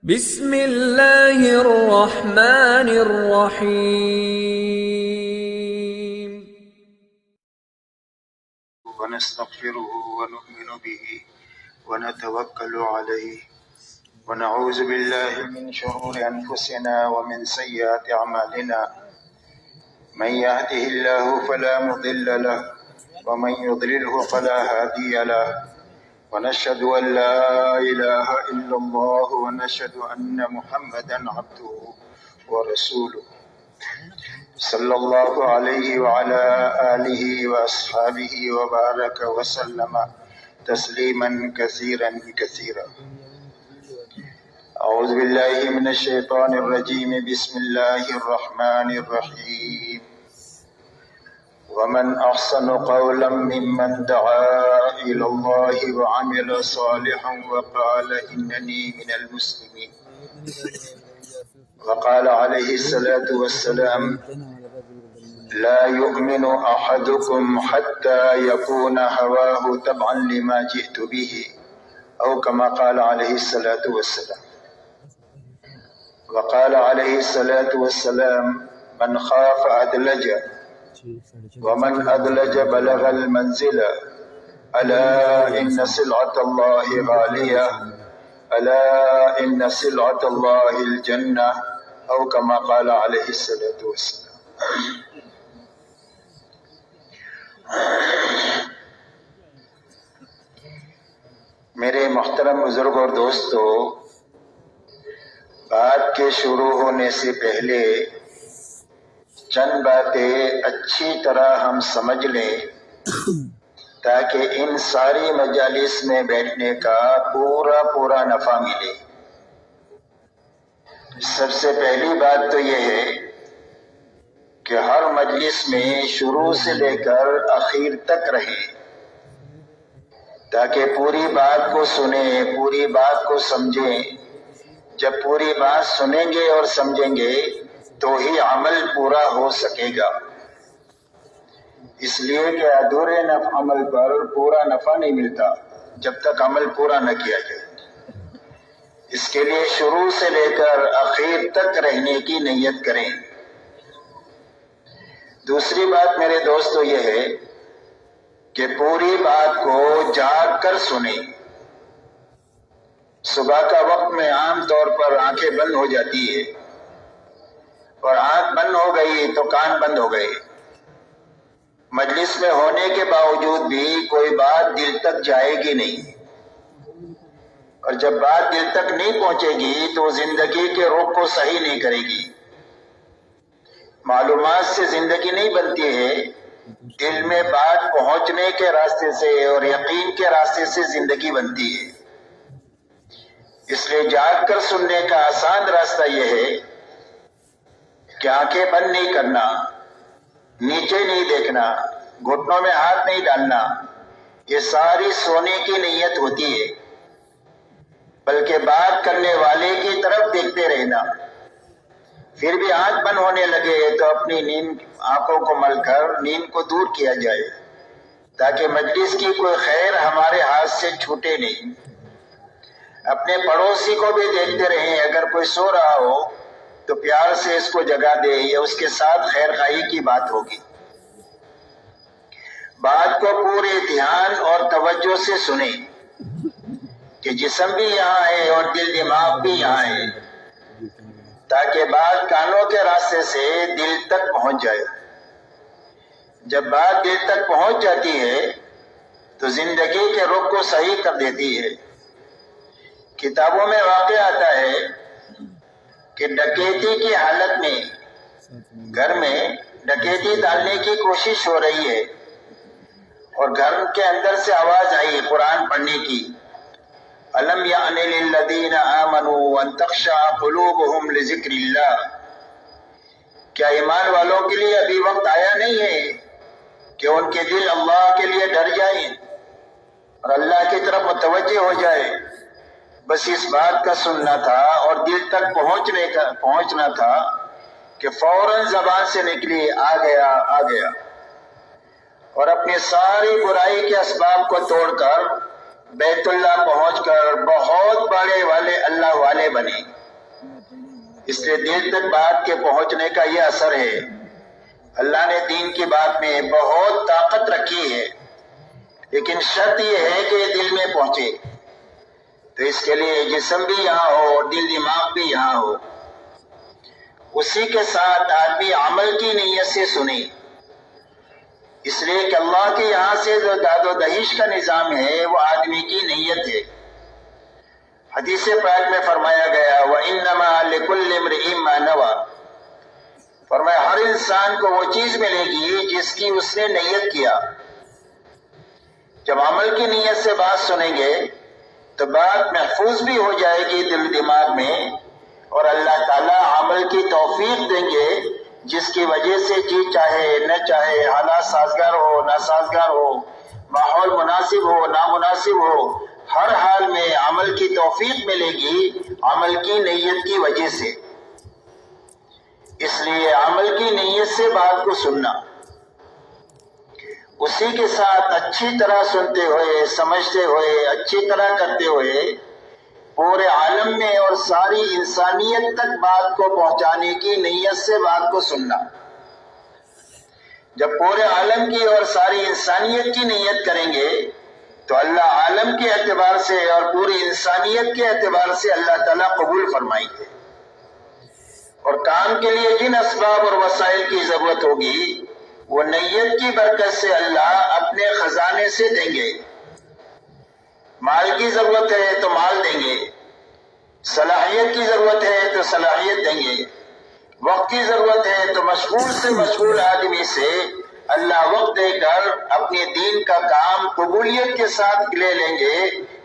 بسم اللہ الرحمن الرحیم ونستغفره ونؤمن به ونتوكل عليه ونعوذ بالله من شرور أنفسنا ومن سيئات أعمالنا من يهده الله فلا مضل له ومن يضلله فلا هادي له ونشهد أن لا إله إلا الله ونشهد أن محمدا عبده ورسوله صلی اللہ علیہ وعلى آلہ وأصحابہ وبارک وسلم تسلیما کثیرا کثیرا. اعوذ باللہ من الشیطان الرجیم. بسم اللہ الرحمن الرحیم. ومن احسن قولا ممن دعا الى اللہ وعمل صالحا وقال اننی من المسلمین. وقال عليه الصلاة والسلام لا يؤمن أحدكم حتى يكون هواه تبعا لما جئت به أو كما قال عليه الصلاة والسلام. وقال عليه الصلاة والسلام من خاف أدلج ومن أدلج بلغ المنزل ألا إن سلعة الله غالية ألا إن سلعة الله الجنة أو كما قال عليه الصلاة والسلام. میرے محترم بزرگ اور دوستو، بات کے شروع ہونے سے پہلے چند باتیں اچھی طرح ہم سمجھ لیں تاکہ ان ساری مجالس میں بیٹھنے کا پورا نفع ملے. سب سے پہلی بات تو یہ ہے کہ ہر مجلس میں شروع سے لے کر اخیر تک رہیں تاکہ پوری بات کو سنیں، پوری بات کو سمجھیں. جب پوری بات سنیں گے اور سمجھیں گے تو ہی عمل پورا ہو سکے گا. اس لیے کہ ادھورے عمل پر پورا نفع نہیں ملتا جب تک عمل پورا نہ کیا جائے. اس کے لیے شروع سے لے کر اخیر تک رہنے کی نیت کریں. دوسری بات میرے دوستو یہ ہے کہ پوری بات کو جاگ کر سنیں. صبح کا وقت میں عام طور پر آنکھیں بند ہو جاتی ہے اور آنکھ بند ہو گئی تو کان بند ہو گئے. مجلس میں ہونے کے باوجود بھی کوئی بات دل تک جائے گی نہیں، اور جب بات دل تک نہیں پہنچے گی تو زندگی کے رخ کو صحیح نہیں کرے گی. معلومات سے زندگی نہیں بنتی ہے، دل میں بات پہنچنے کے راستے سے اور یقین کے راستے سے زندگی بنتی ہے. اس لیے جاگ کر سننے کا آسان راستہ یہ ہے کہ آنکھیں بند نہیں کرنا، نیچے نہیں دیکھنا، گھٹنوں میں ہاتھ نہیں ڈالنا. یہ ساری سونے کی نیت ہوتی ہے، بلکہ بات کرنے والے کی طرف دیکھتے رہنا. پھر بھی آنکھ بند ہونے لگے تو اپنی نیند آنکھوں کو مل کر نیند کو دور کیا جائے تاکہ مجلس کی کوئی خیر ہمارے ہاتھ سے چھوٹے نہیں. اپنے پڑوسی کو بھی دیکھتے رہیں، اگر کوئی سو رہا ہو تو پیار سے اس کو جگا دے، یا اس کے ساتھ خیر خواہی کی بات ہوگی. بات کو پورے دھیان اور توجہ سے سنیں کہ جسم بھی یہاں ہے اور دل دماغ بھی یہاں ہے، تاکہ بات کانوں کے راستے سے دل تک پہنچ جائے. جب بات دل تک پہنچ جاتی ہے تو زندگی کے رخ کو صحیح کر دیتی ہے. کتابوں میں واقع آتا ہے کہ ڈکیتی کی حالت میں گھر میں ڈکیتی ڈالنے کی کوشش ہو رہی ہے اور گھر کے اندر سے آواز آئی قرآن پڑھنے کی، أَلَمْ يَعْنِ لِلَّذِينَ آمَنُوا أَن تَخْشَعَ قُلُوبُهُمْ لِذِكْرِ اللَّهِ. کیا ایمان والوں کے لیے ابھی وقت آیا نہیں ہے کہ ان کے دل اللہ کے لیے ڈر جائیں اور اللہ کی طرف متوجہ ہو جائے؟ بس اس بات کا سننا تھا اور دل تک پہنچنا تھا کہ فوراً زبان سے نکلی آ گیا، اور اپنی ساری برائی کے اسباب کو توڑ کر بیت اللہ پہنچ کر بہت بڑے والے اللہ والے بنے. اس لیے دل تک بات کے پہنچنے کا یہ اثر ہے۔ اللہ نے دین کی بات میں بہت طاقت رکھی ہے، لیکن شرط یہ ہے کہ یہ دل میں پہنچے۔ تو اس کے لیے جسم بھی یہاں ہو اور دل دماغ بھی یہاں ہو۔ اسی کے ساتھ آدمی عمل کی نیت سے سنے، اس لیے کہ اللہ کے یہاں سے جو داد و دہیش کا نظام ہے وہ آدمی کی نیت ہے۔ حدیث پاک میں فرمایا گیا وَإِنَّمَا لِكُلِّ امْرِئٍ مَّا نَوَىٰ، فرمایا ہر انسان کو وہ چیز ملے گی جس کی اس نے نیت کیا۔ جب عمل کی نیت سے بات سنیں گے تو بات محفوظ بھی ہو جائے گی دل دماغ میں، اور اللہ تعالیٰ عمل کی توفیق دیں گے، جس کی وجہ سے جی چاہے نہ چاہے، حالات سازگار ہو ناسازگار ہو، ماحول مناسب ہو نامناسب ہو، ہر حال میں عمل کی توفیق ملے گی عمل کی نیت کی وجہ سے۔ اس لیے عمل کی نیت سے بات کو سننا، اسی کے ساتھ اچھی طرح سنتے ہوئے سمجھتے ہوئے اچھی طرح کرتے ہوئے پورے عالم میں اور ساری انسانیت تک بات کو پہنچانے کی نیت سے بات کو سننا۔ جب پورے عالم کی اور ساری انسانیت کی نیت کریں گے تو اللہ عالم کے اعتبار سے اور پوری انسانیت کے اعتبار سے اللہ تعالیٰ قبول فرمائیں گے، اور کام کے لیے جن اسباب اور وسائل کی ضرورت ہوگی وہ نیت کی برکت سے اللہ اپنے خزانے سے دیں گے۔ مال کی ضرورت ہے تو مال دیں گے، صلاحیت کی ضرورت ہے تو صلاحیت دیں گے، وقت کی ضرورت ہے تو مشغول سے مشغول آدمی سے اللہ وقت دے کر اپنے دین کا کام قبولیت کے ساتھ لے لیں گے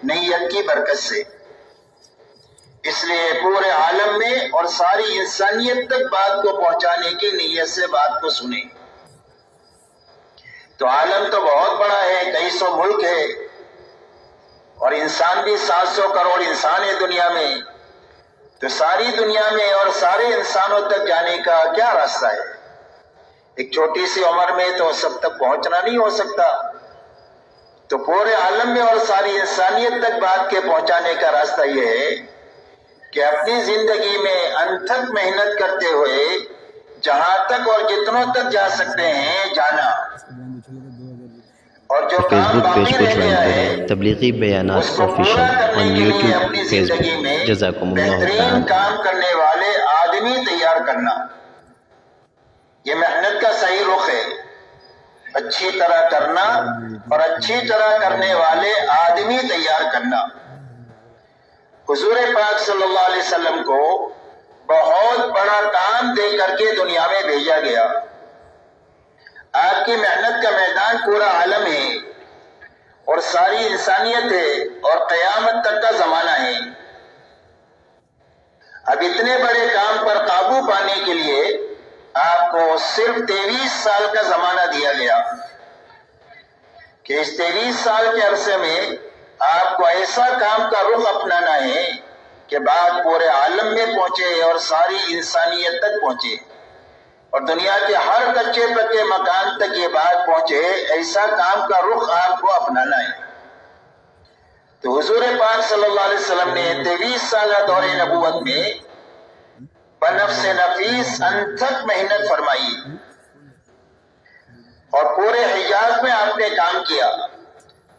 نیت کی برکت سے۔ اس لیے پورے عالم میں اور ساری انسانیت تک بات کو پہنچانے کی نیت سے بات کو سنیں۔ تو عالم تو بہت بڑا ہے، کئی سو ملک ہے، اور انسان بھی 700 کروڑ انسان ہے دنیا میں۔ تو ساری دنیا میں اور سارے انسانوں تک جانے کا کیا راستہ ہے؟ ایک چھوٹی سی عمر میں تو سب تک پہنچنا نہیں ہو سکتا۔ تو پورے عالم میں اور ساری انسانیت تک بات کے پہنچانے کا راستہ یہ ہے کہ اپنی زندگی میں انتھک محنت کرتے ہوئے جہاں تک اور جتنوں تک جا سکتے ہیں جانا، اور جو فیس کام بک پیج باقی کو رہ جوائن گیا ہے کریں، تبلیغی بیانات اس کو آفیشیل پورا کرنے آن کے لیے یوٹیوب اپنی فیس زندگی بک۔ میں جزاکم اللہ بہترین تعالی۔ کام کرنے والے آدمی تیار کرنا، یہ محنت کا صحیح رخ ہے۔ اچھی طرح کرنا اور اچھی طرح کرنے والے آدمی تیار کرنا۔ حضور پاک صلی اللہ علیہ وسلم کو بہت بڑا کام دے کر کے دنیا میں بھیجا گیا۔ آپ کی محنت کا میدان پورا عالم ہے اور ساری انسانیت ہے اور قیامت تک کا زمانہ ہے۔ اب اتنے بڑے کام پر قابو پانے کے لیے آپ کو صرف 23 سال کا زمانہ دیا گیا کہ اس 23 سال کے عرصے میں آپ کو ایسا کام کا رخ اپنانا ہے کہ بات پورے عالم میں پہنچے اور ساری انسانیت تک پہنچے، اور دنیا کے ہر کچے پکے مکان تک یہ بات پہنچے، ایسا کام کا رخ آپ کو اپنانا ہے۔ تو حضور پاک صلی اللہ علیہ وسلم نے 23 سالہ دور نبوت میں بنفس نفیس انتھک محنت فرمائی، اور پورے حجاز میں آپ نے کام کیا۔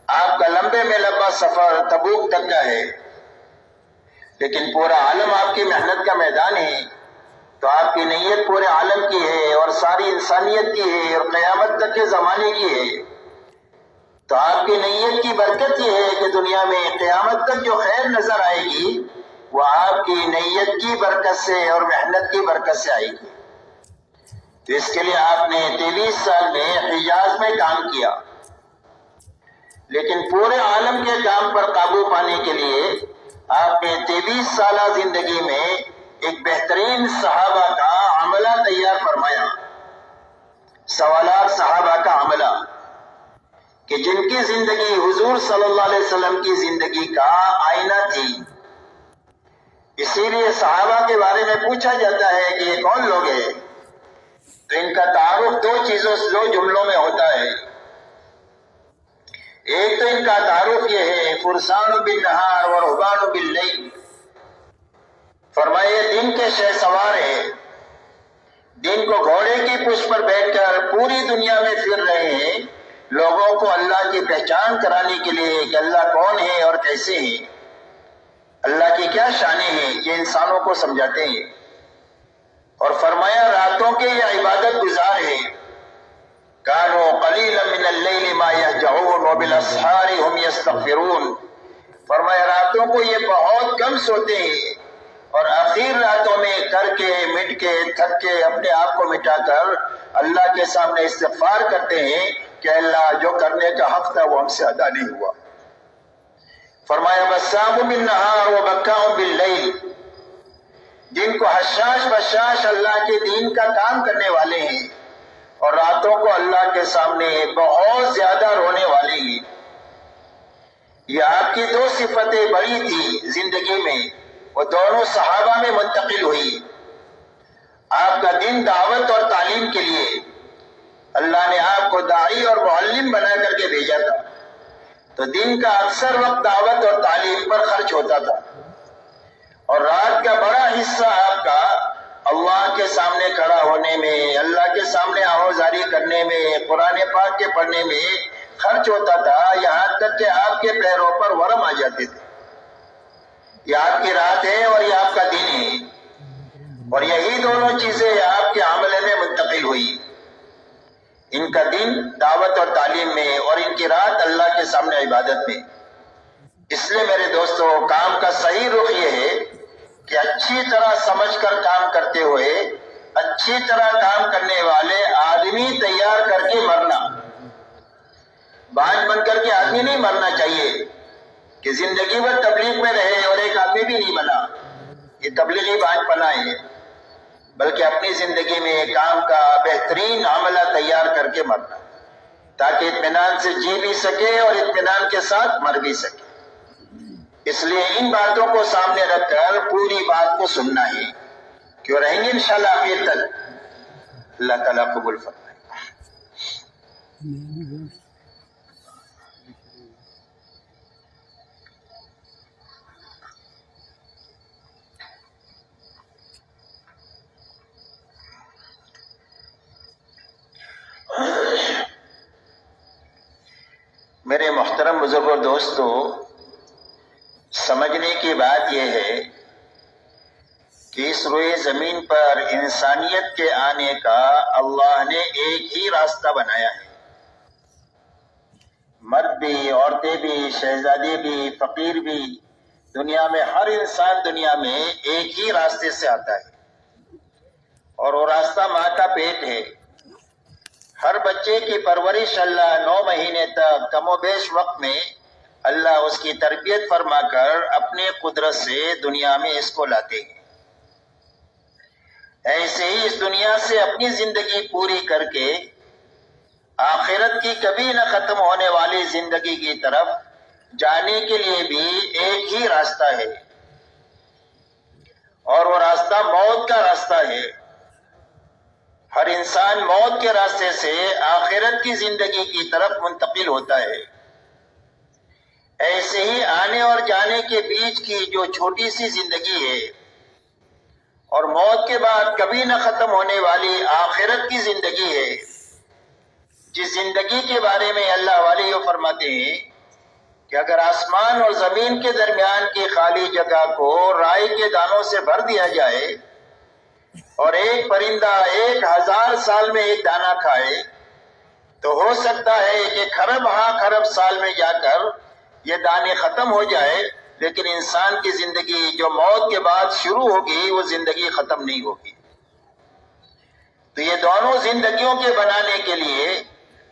آپ کا لمبے میں لمبا سفر تبوک تک کا ہے، لیکن پورا عالم آپ کی محنت کا میدان ہے۔ تو آپ کی نیت پورے عالم کی ہے اور ساری انسانیت کی ہے اور قیامت تک کے زمانے کی ہے۔ تو آپ کی نیت کی برکت یہ ہے کہ دنیا میں قیامت تک جو خیر نظر آئے گی وہ آپ کی نیت کی برکت سے اور محنت کی برکت سے آئے گی۔ تو اس کے لیے آپ نے 23 سال میں حجاز میں کام کیا، لیکن پورے عالم کے کام پر قابو پانے کے لیے آپ نے 23 سالہ زندگی میں ایک بہترین صحابہ کا عملہ تیار فرمایا، سوالات صحابہ کا عملہ، کہ جن کی زندگی حضور صلی اللہ علیہ وسلم کی زندگی کا آئینہ تھی۔ اسی لیے صحابہ کے بارے میں پوچھا جاتا ہے کہ یہ کون لوگ ہیں، تو ان کا تعارف دو جملوں میں ہوتا ہے۔ ایک تو ان کا تعارف یہ ہے فرسان بالنہار و رہبان باللیل، فرمایا دن کے شہ سوار ہے، دن کو گھوڑے کی پشت پر بیٹھ کر پوری دنیا میں پھر رہے ہیں لوگوں کو اللہ کی پہچان کرانے کے لیے کہ اللہ کون ہے اور کیسے ہیں، اللہ کی کیا شانیں ہیں، یہ انسانوں کو سمجھاتے ہیں۔ اور فرمایا راتوں کے یہ عبادت گزار ہیں، کانوا قلیلا من اللیل ما یہجعون وبالاسحار هم یستغفرون، فرمایا راتوں کو یہ بہت کم سوتے ہیں اور آخر راتوں میں کر کے مٹ کے تھک کے اپنے آپ کو مٹا کر اللہ کے سامنے استغفار کرتے ہیں کہ اللہ جو کرنے کا حق تھا وہ ہم سے ادا نہیں ہوا۔ فرمایا بسام بالنہار وبکاء باللیل، دن کو حشاش بشاش اللہ کے دین کا کام کرنے والے ہیں اور راتوں کو اللہ کے سامنے بہت زیادہ رونے والے ہیں۔ یہ آپ کی دو صفتیں بڑی تھی زندگی میں، وہ دونوں صحابہ میں منتقل ہوئی۔ آپ کا دن دعوت اور تعلیم کے لیے، اللہ نے آپ کو داعی اور معلم بنا کر کے بھیجا تھا، تو دن کا اکثر وقت دعوت اور تعلیم پر خرچ ہوتا تھا، اور رات کا بڑا حصہ آپ کا اللہ کے سامنے کھڑا ہونے میں، اللہ کے سامنے آہوزاری کرنے میں، قرآن پاک کے پڑھنے میں خرچ ہوتا تھا، یہاں تک کہ آپ کے پیروں پر ورم آ جاتے تھے۔ یہ آپ کی رات ہے اور یہ آپ کا دن ہے، اور یہی دونوں چیزیں آپ کے عملے میں منتقل ہوئی، ان کا دن دعوت اور تعلیم میں اور ان کی رات اللہ کے سامنے عبادت میں۔ اس لیے میرے دوستو کام کا صحیح رخ یہ ہے کہ اچھی طرح سمجھ کر کام کرتے ہوئے اچھی طرح کام کرنے والے آدمی تیار کر کے مرنا، بانج بن کر کے آدمی نہیں مرنا چاہیے کہ زندگی بھر تبلیغ میں رہے اور ایک آدمی بھی نہیں بنا، یہ تبلیغی بانج پنا ہے، بلکہ اپنی زندگی میں کام کا بہترین عملہ تیار کر کے مرنا تاکہ اطمینان سے جی بھی سکے اور اطمینان کے ساتھ مر بھی سکے۔ اس لیے ان باتوں کو سامنے رکھ کر پوری بات کو سننا ہے، کیوں رہیں گے انشاءاللہ آخر تک۔ اللہ تعالیٰ قبول فرمائے۔ میرے محترم بزرگ اور دوستو، سمجھنے کی بات یہ ہے کہ اس روئے زمین پر انسانیت کے آنے کا اللہ نے ایک ہی راستہ بنایا ہے۔ مرد بھی، عورتیں بھی، شہزادے بھی، فقیر بھی، دنیا میں ہر انسان دنیا میں ایک ہی راستے سے آتا ہے، اور وہ راستہ ماں کا پیٹ ہے۔ ہر بچے کی پرورش اللہ 9 مہینے تک کم و بیش وقت میں اللہ اس کی تربیت فرما کر اپنے قدرت سے دنیا میں اس کو لاتے ہیں۔ ایسے ہی اس دنیا سے اپنی زندگی پوری کر کے آخرت کی کبھی نہ ختم ہونے والی زندگی کی طرف جانے کے لیے بھی ایک ہی راستہ ہے، اور وہ راستہ موت کا راستہ ہے۔ ہر انسان موت کے راستے سے آخرت کی زندگی کی طرف منتقل ہوتا ہے۔ ایسے ہی آنے اور جانے کے بیچ کی جو چھوٹی سی زندگی ہے اور موت کے بعد کبھی نہ ختم ہونے والی آخرت کی زندگی ہے، جس زندگی کے بارے میں اللہ والے یہ فرماتے ہیں کہ اگر آسمان اور زمین کے درمیان کی خالی جگہ کو رائی کے دانوں سے بھر دیا جائے اور ایک پرندہ 1000 سال میں ایک دانہ کھائے تو ہو سکتا ہے کہ خرب خرب سال میں جا کر یہ دانے ختم ہو جائے، لیکن انسان کی زندگی جو موت کے بعد شروع ہوگی وہ زندگی ختم نہیں ہوگی۔ تو یہ دونوں زندگیوں کے بنانے کے لیے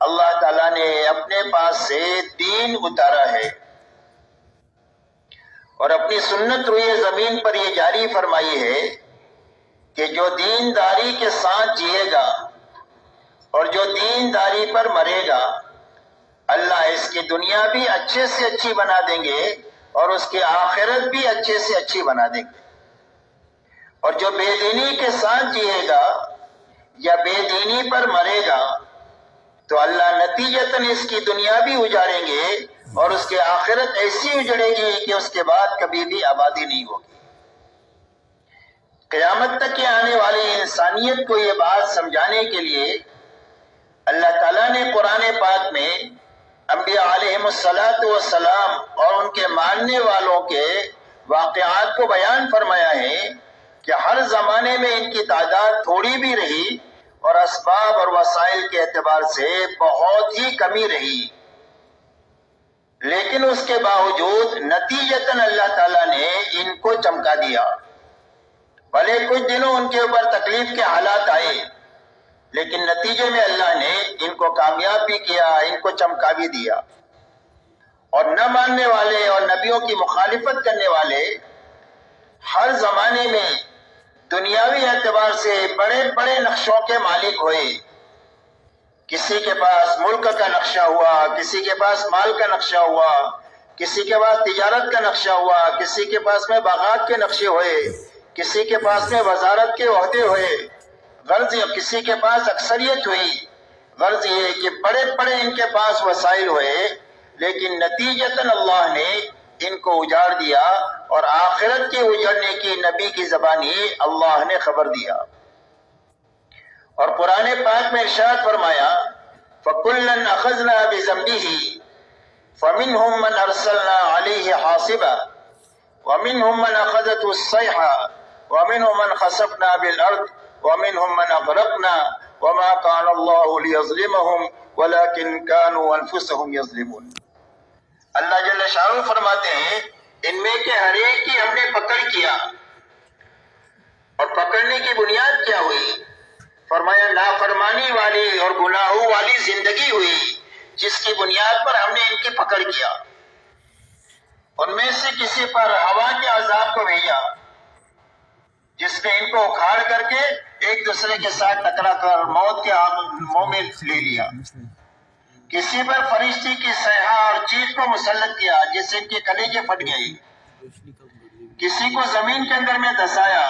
اللہ تعالیٰ نے اپنے پاس سے دین اتارا ہے، اور اپنی سنت روئے زمین پر یہ جاری فرمائی ہے کہ جو دینداری کے ساتھ جیے گا اور جو دینداری پر مرے گا، اللہ اس کی دنیا بھی اچھے سے اچھی بنا دیں گے اور اس کی آخرت بھی اچھے سے اچھی بنا دیں گے۔ اور جو بے دینی کے ساتھ جیے گا یا بے دینی پر مرے گا تو اللہ نتیجتاً اس کی دنیا بھی اجاڑیں گے اور اس کی آخرت ایسی اجڑے گی کہ اس کے بعد کبھی بھی آبادی نہیں ہوگی۔ قیامت تک کے آنے والی انسانیت کو یہ بات سمجھانے کے لیے اللہ تعالیٰ نے قرآن پاک میں انبیاء علیہم السلام اور ان کے ماننے والوں کے واقعات کو بیان فرمایا ہے کہ ہر زمانے میں ان کی تعداد تھوڑی بھی رہی اور اسباب اور وسائل کے اعتبار سے بہت ہی کمی رہی، لیکن اس کے باوجود نتیجتاً اللہ تعالیٰ نے ان کو چمکا دیا۔ بھلے کچھ دنوں ان کے اوپر تکلیف کے حالات آئے، لیکن نتیجے میں اللہ نے ان کو کامیاب بھی کیا، ان کو چمکا بھی دیا۔ اور نہ ماننے والے اور نبیوں کی مخالفت کرنے والے ہر زمانے میں دنیاوی اعتبار سے بڑے بڑے نقشوں کے مالک ہوئے۔ کسی کے پاس ملک کا نقشہ ہوا، کسی کے پاس مال کا نقشہ ہوا، کسی کے پاس تجارت کا نقشہ ہوا، کسی کے پاس میں باغات کے نقشے ہوئے، کسی کے پاس میں وزارت کے عہدے ہوئے، غرض کسی کے پاس اکثریت ہوئی۔ غرض یہ کہ بڑے بڑے ان کے پاس وسائل ہوئے، لیکن نتیجتاً اللہ نے ان کو اجاڑ دیا، اور آخرت کے اجڑنے کی نبی کی زبانی اللہ نے خبر دیا۔ اور قرآن پاک میں ارشاد فرمایا فَكُلًّا أَخَذْنَا بِذَنبِهِ فَمِنْهُمْ مَنْ أَرْسَلْنَا عَلَيْهِ حَاصِبًا وَمِنْهُمْ مَنْ أَخَذَتْهُ الصَّيْحَةُ وَمِنْهُمْ مَنْ خَسَفْنَا بِالْأَرْضِ وَمِنْهُمْ مَنْ أَغْرَقْنَا وَمَا كَانَ اللَّهُ لِيَظْلِمَهُمْ وَلَكِنْ كَانُوا أَنفُسَهُمْ يَظْلِمُونَ۔ اللہ جل شانہ فرماتے ہیں ان میں کے ہر ایک کی ہم نے پکڑ کیا، اور پکڑنے کی بنیاد کیا ہوئی؟ فرمایا نافرمانی والی اور گناہوں والی زندگی ہوئی، جس کی بنیاد پر ہم نے ان کی پکڑ کیا۔ ان میں سے کسی پر ہوا کے عذاب کو بھیجا، جس نے ان کو اکھاڑ کر کے ایک دوسرے کے ساتھ ٹکرا کر موت کے منہ میں لے لیا۔ کسی پر فرشتے کی صیحہ اور چیخ کو مسلط کیا، جس سے ان کے کلیجے پھٹ گئے۔ کسی کو زمین کے اندر میں دھسایا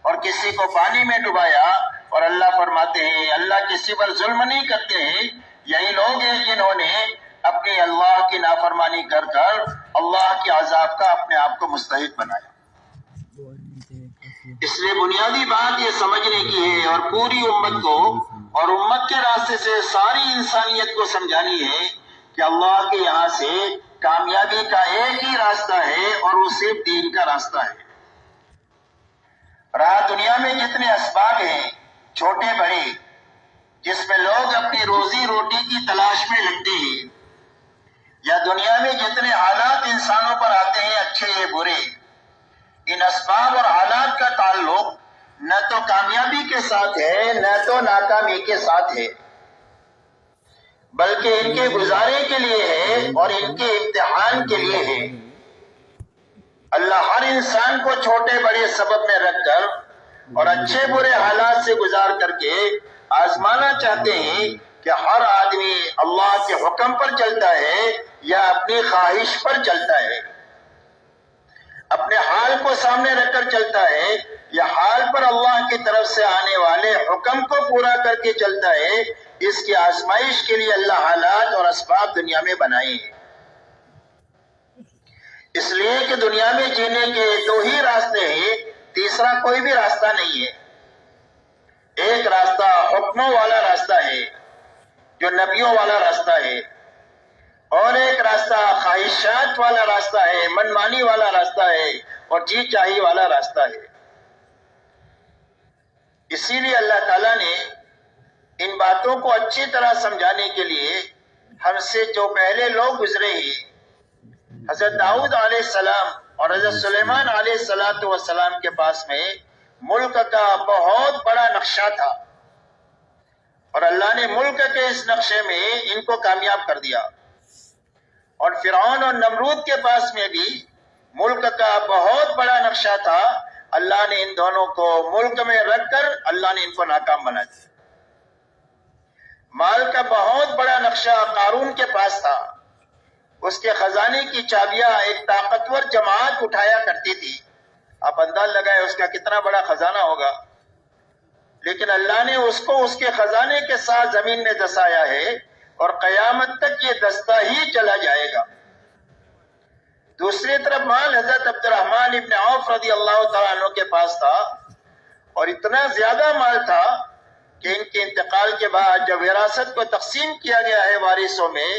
اور کسی کو پانی میں ڈبایا۔ اور اللہ فرماتے ہیں اللہ کسی پر ظلم نہیں کرتے ہیں، یہی لوگ ہیں جنہوں نے اپنی اللہ کی نافرمانی کر کر اللہ کے عذاب کا اپنے آپ کو مستحق بنایا۔ اس لیے بنیادی بات یہ سمجھنے کی ہے اور پوری امت کو اور امت کے راستے سے ساری انسانیت کو سمجھانی ہے کہ اللہ کے یہاں سے کامیابی کا ایک ہی راستہ ہے، اور وہ صرف دین کا راستہ ہے۔ رہا دنیا میں جتنے اسباب ہیں چھوٹے بڑے، جس میں لوگ اپنی روزی روٹی کی تلاش میں لگتے ہیں، یا دنیا میں جتنے حالات انسانوں پر آتے ہیں اچھے یا برے، ان اسباب اور حالات کا تعلق نہ تو کامیابی کے ساتھ ہے نہ تو ناکامی کے ساتھ ہے، بلکہ ان کے گزارے کے لیے ہے اور ان کے امتحان کے لیے ہے۔ اللہ ہر انسان کو چھوٹے بڑے سبب میں رکھ کر اور اچھے برے حالات سے گزار کر کے آزمانا چاہتے ہیں کہ ہر آدمی اللہ کے حکم پر چلتا ہے یا اپنی خواہش پر چلتا ہے، اپنے حال کو سامنے رکھ کر چلتا ہے یا حال پر اللہ کی طرف سے آنے والے حکم کو پورا کر کے چلتا ہے۔ اس کی آزمائش کے لیے اللہ حالات اور اسباب دنیا میں بنائے ہیں، اس لیے کہ دنیا میں جینے کے دو ہی راستے ہیں، تیسرا کوئی بھی راستہ نہیں ہے۔ ایک راستہ حکموں والا راستہ ہے جو نبیوں والا راستہ ہے، اور ایک راستہ خواہشات والا راستہ ہے، منمانی والا راستہ ہے اور جی چاہی والا راستہ ہے۔ اسی لیے اللہ تعالیٰ نے ان باتوں کو اچھی طرح سمجھانے کے لیے ہم سے جو پہلے لوگ گزرے ہیں، حضرت داؤد علیہ السلام اور حضرت سلیمان علیہ السلام کے پاس میں ملک کا بہت بڑا نقشہ تھا، اور اللہ نے ملک کے اس نقشے میں ان کو کامیاب کر دیا۔ اور فرعون اور نمرود کے پاس میں بھی ملک کا بہت بڑا نقشہ تھا، اللہ نے ان دونوں کو ملک میں رکھ کر اللہ نے ان کو ناکام بنا دیا۔ مال کا بہت بڑا نقشہ قارون کے پاس تھا، اس کے خزانے کی چابیاں ایک طاقتور جماعت اٹھایا کرتی تھی، آپ انداز لگائے اس کا کتنا بڑا خزانہ ہوگا، لیکن اللہ نے اس کو اس کے خزانے کے ساتھ زمین میں دسایا ہے، اور قیامت تک یہ دستہ ہی چلا جائے گا۔ دوسری طرف مال حضرت عبد الرحمن ابن عوف رضی اللہ تعالیٰ عنہ کے پاس تھا، اور اتنا زیادہ مال تھا کہ ان کے انتقال کے بعد جب وراثت کو تقسیم کیا گیا ہے وارثوں میں،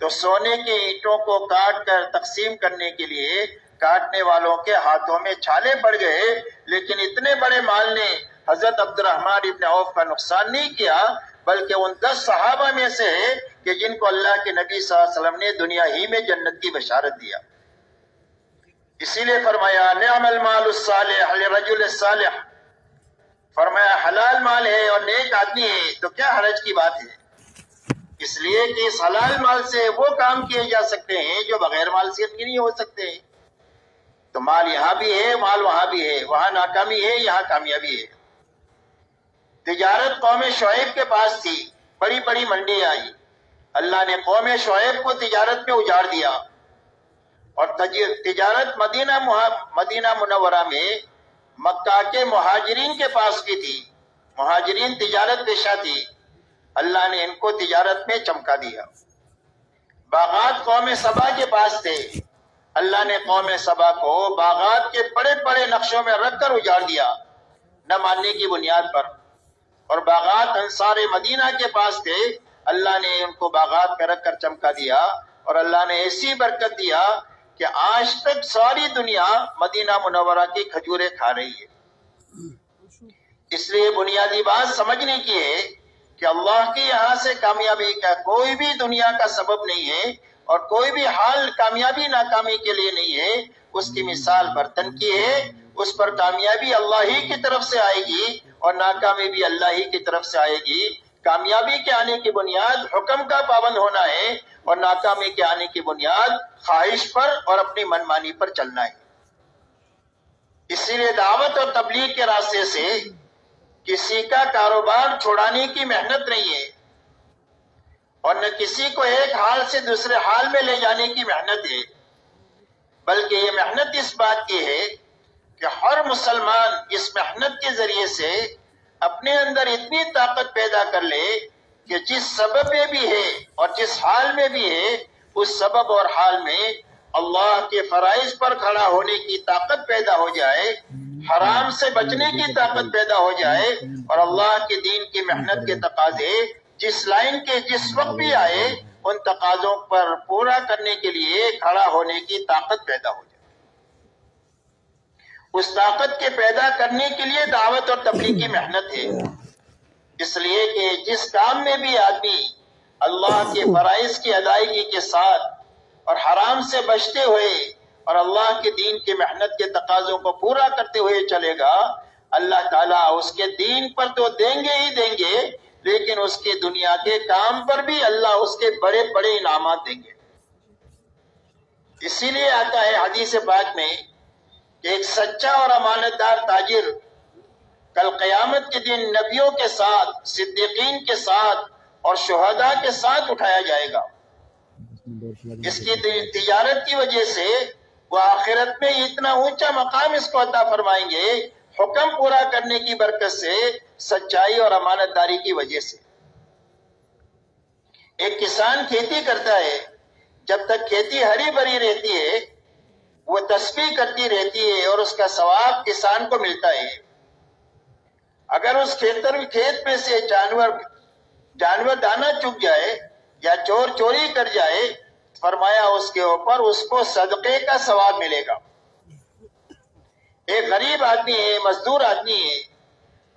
تو سونے کی اینٹوں کو کاٹ کر تقسیم کرنے کے لیے کاٹنے والوں کے ہاتھوں میں چھالے پڑ گئے، لیکن اتنے بڑے مال نے حضرت عبد الرحمن ابن عوف کا نقصان نہیں کیا، بلکہ ان 10 صحابہ میں سے ہے کہ جن کو اللہ کے نبی صلی اللہ علیہ وسلم نے دنیا ہی میں جنت کی بشارت دیا۔ اسی لیے فرمایا نعم المال الصالح للرجل الصالح، فرمایا حلال مال ہے اور نیک آدمی ہے تو کیا حرج کی بات ہے، اس لیے کہ اس حلال مال سے وہ کام کیے جا سکتے ہیں جو بغیر مال سے نہیں ہو سکتے۔ تو مال یہاں بھی ہے، مال وہاں بھی ہے، وہاں ناکامی ہے، یہاں کامیابی ہے۔ تجارت قوم شعیب کے پاس تھی، بڑی بڑی منڈی آئی، اللہ نے قوم شعیب کو تجارت میں اجاڑ دیا، اور تجارت مدینہ منورہ میں مکہ کے مہاجرین کے پاس کی تھی، مہاجرین تجارت پیشہ تھی، اللہ نے ان کو تجارت میں چمکا دیا۔ باغات قوم سبا کے پاس تھے، اللہ نے قوم سبا کو باغات کے بڑے بڑے نقشوں میں رکھ کر اجاڑ دیا، نہ ماننے کی بنیاد پر۔ اور باغات انصار مدینہ کے پاس تھے، اللہ نے ان کو باغات میں رکھ کر چمکا دیا، اور اللہ نے ایسی برکت دیا کہ آج تک ساری دنیا مدینہ منورہ کی کھجوریں کھا رہی ہے۔ اس لیے بنیادی بات سمجھنے کی ہے کہ اللہ کے یہاں سے کامیابی کا کوئی بھی دنیا کا سبب نہیں ہے، اور کوئی بھی حال کامیابی ناکامی کے لیے نہیں ہے۔ اس کی مثال برتن کی ہے، اس پر کامیابی اللہ ہی کی طرف سے آئے گی اور ناکامی بھی اللہ ہی کی طرف سے آئے گی۔ کامیابی کے آنے کی بنیاد حکم کا پابند ہونا ہے، اور ناکامی کے آنے کی بنیاد خواہش پر اور اپنی منمانی پر چلنا ہے۔ اسی لیے دعوت اور تبلیغ کے راستے سے کسی کا کاروبار چھوڑانے کی محنت نہیں ہے، اور نہ کسی کو ایک حال سے دوسرے حال میں لے جانے کی محنت ہے، بلکہ یہ محنت اس بات کی ہے کہ ہر مسلمان اس محنت کے ذریعے سے اپنے اندر اتنی طاقت پیدا کر لے کہ جس سبب میں بھی ہے اور جس حال میں بھی ہے، اس سبب اور حال میں اللہ کے فرائض پر کھڑا ہونے کی طاقت پیدا ہو جائے، حرام سے بچنے کی طاقت پیدا ہو جائے، اور اللہ کے دین کی محنت کے تقاضے جس لائن کے جس وقت بھی آئے ان تقاضوں پر پورا کرنے کے لیے کھڑا ہونے کی طاقت پیدا ہو جائے۔ اس طاقت کے پیدا کرنے کے لیے دعوت اور تبلیغ کی محنت ہے، اس لیے کہ جس کام میں بھی آدمی اللہ کے فرائض کی ادائیگی کے ساتھ اور حرام سے بچتے ہوئے اور اللہ کے دین کی محنت کے تقاضوں کو پورا کرتے ہوئے چلے گا، اللہ تعالیٰ اس کے دین پر تو دیں گے ہی دیں گے، لیکن اس کے دنیا کے کام پر بھی اللہ اس کے بڑے بڑے انعامات دیں گے۔ اسی لیے آتا ہے حدیث پاک میں کہ ایک سچا اور امانت دار تاجر کل قیامت کے دن نبیوں کے ساتھ، صدیقین کے ساتھ اور شہداء کے ساتھ اٹھایا جائے گا۔ اس کی تجارت کی وجہ سے وہ آخرت میں اتنا اونچا مقام اس کو عطا فرمائیں گے، حکم پورا کرنے کی برکت سے، سچائی اور امانت داری کی وجہ سے۔ ایک کسان کھیتی کرتا ہے، جب تک کھیتی ہری بھری رہتی ہے وہ تسبیح کرتی رہتی ہے اور اس کا ثواب کسان کو ملتا ہے۔ اگر اس کھیت میں سے جانور دانہ چگ جائے یا چور چوری کر جائے، فرمایا اس کے اوپر اس کو صدقے کا ثواب ملے گا۔ ایک غریب آدمی ہے، مزدور آدمی ہے،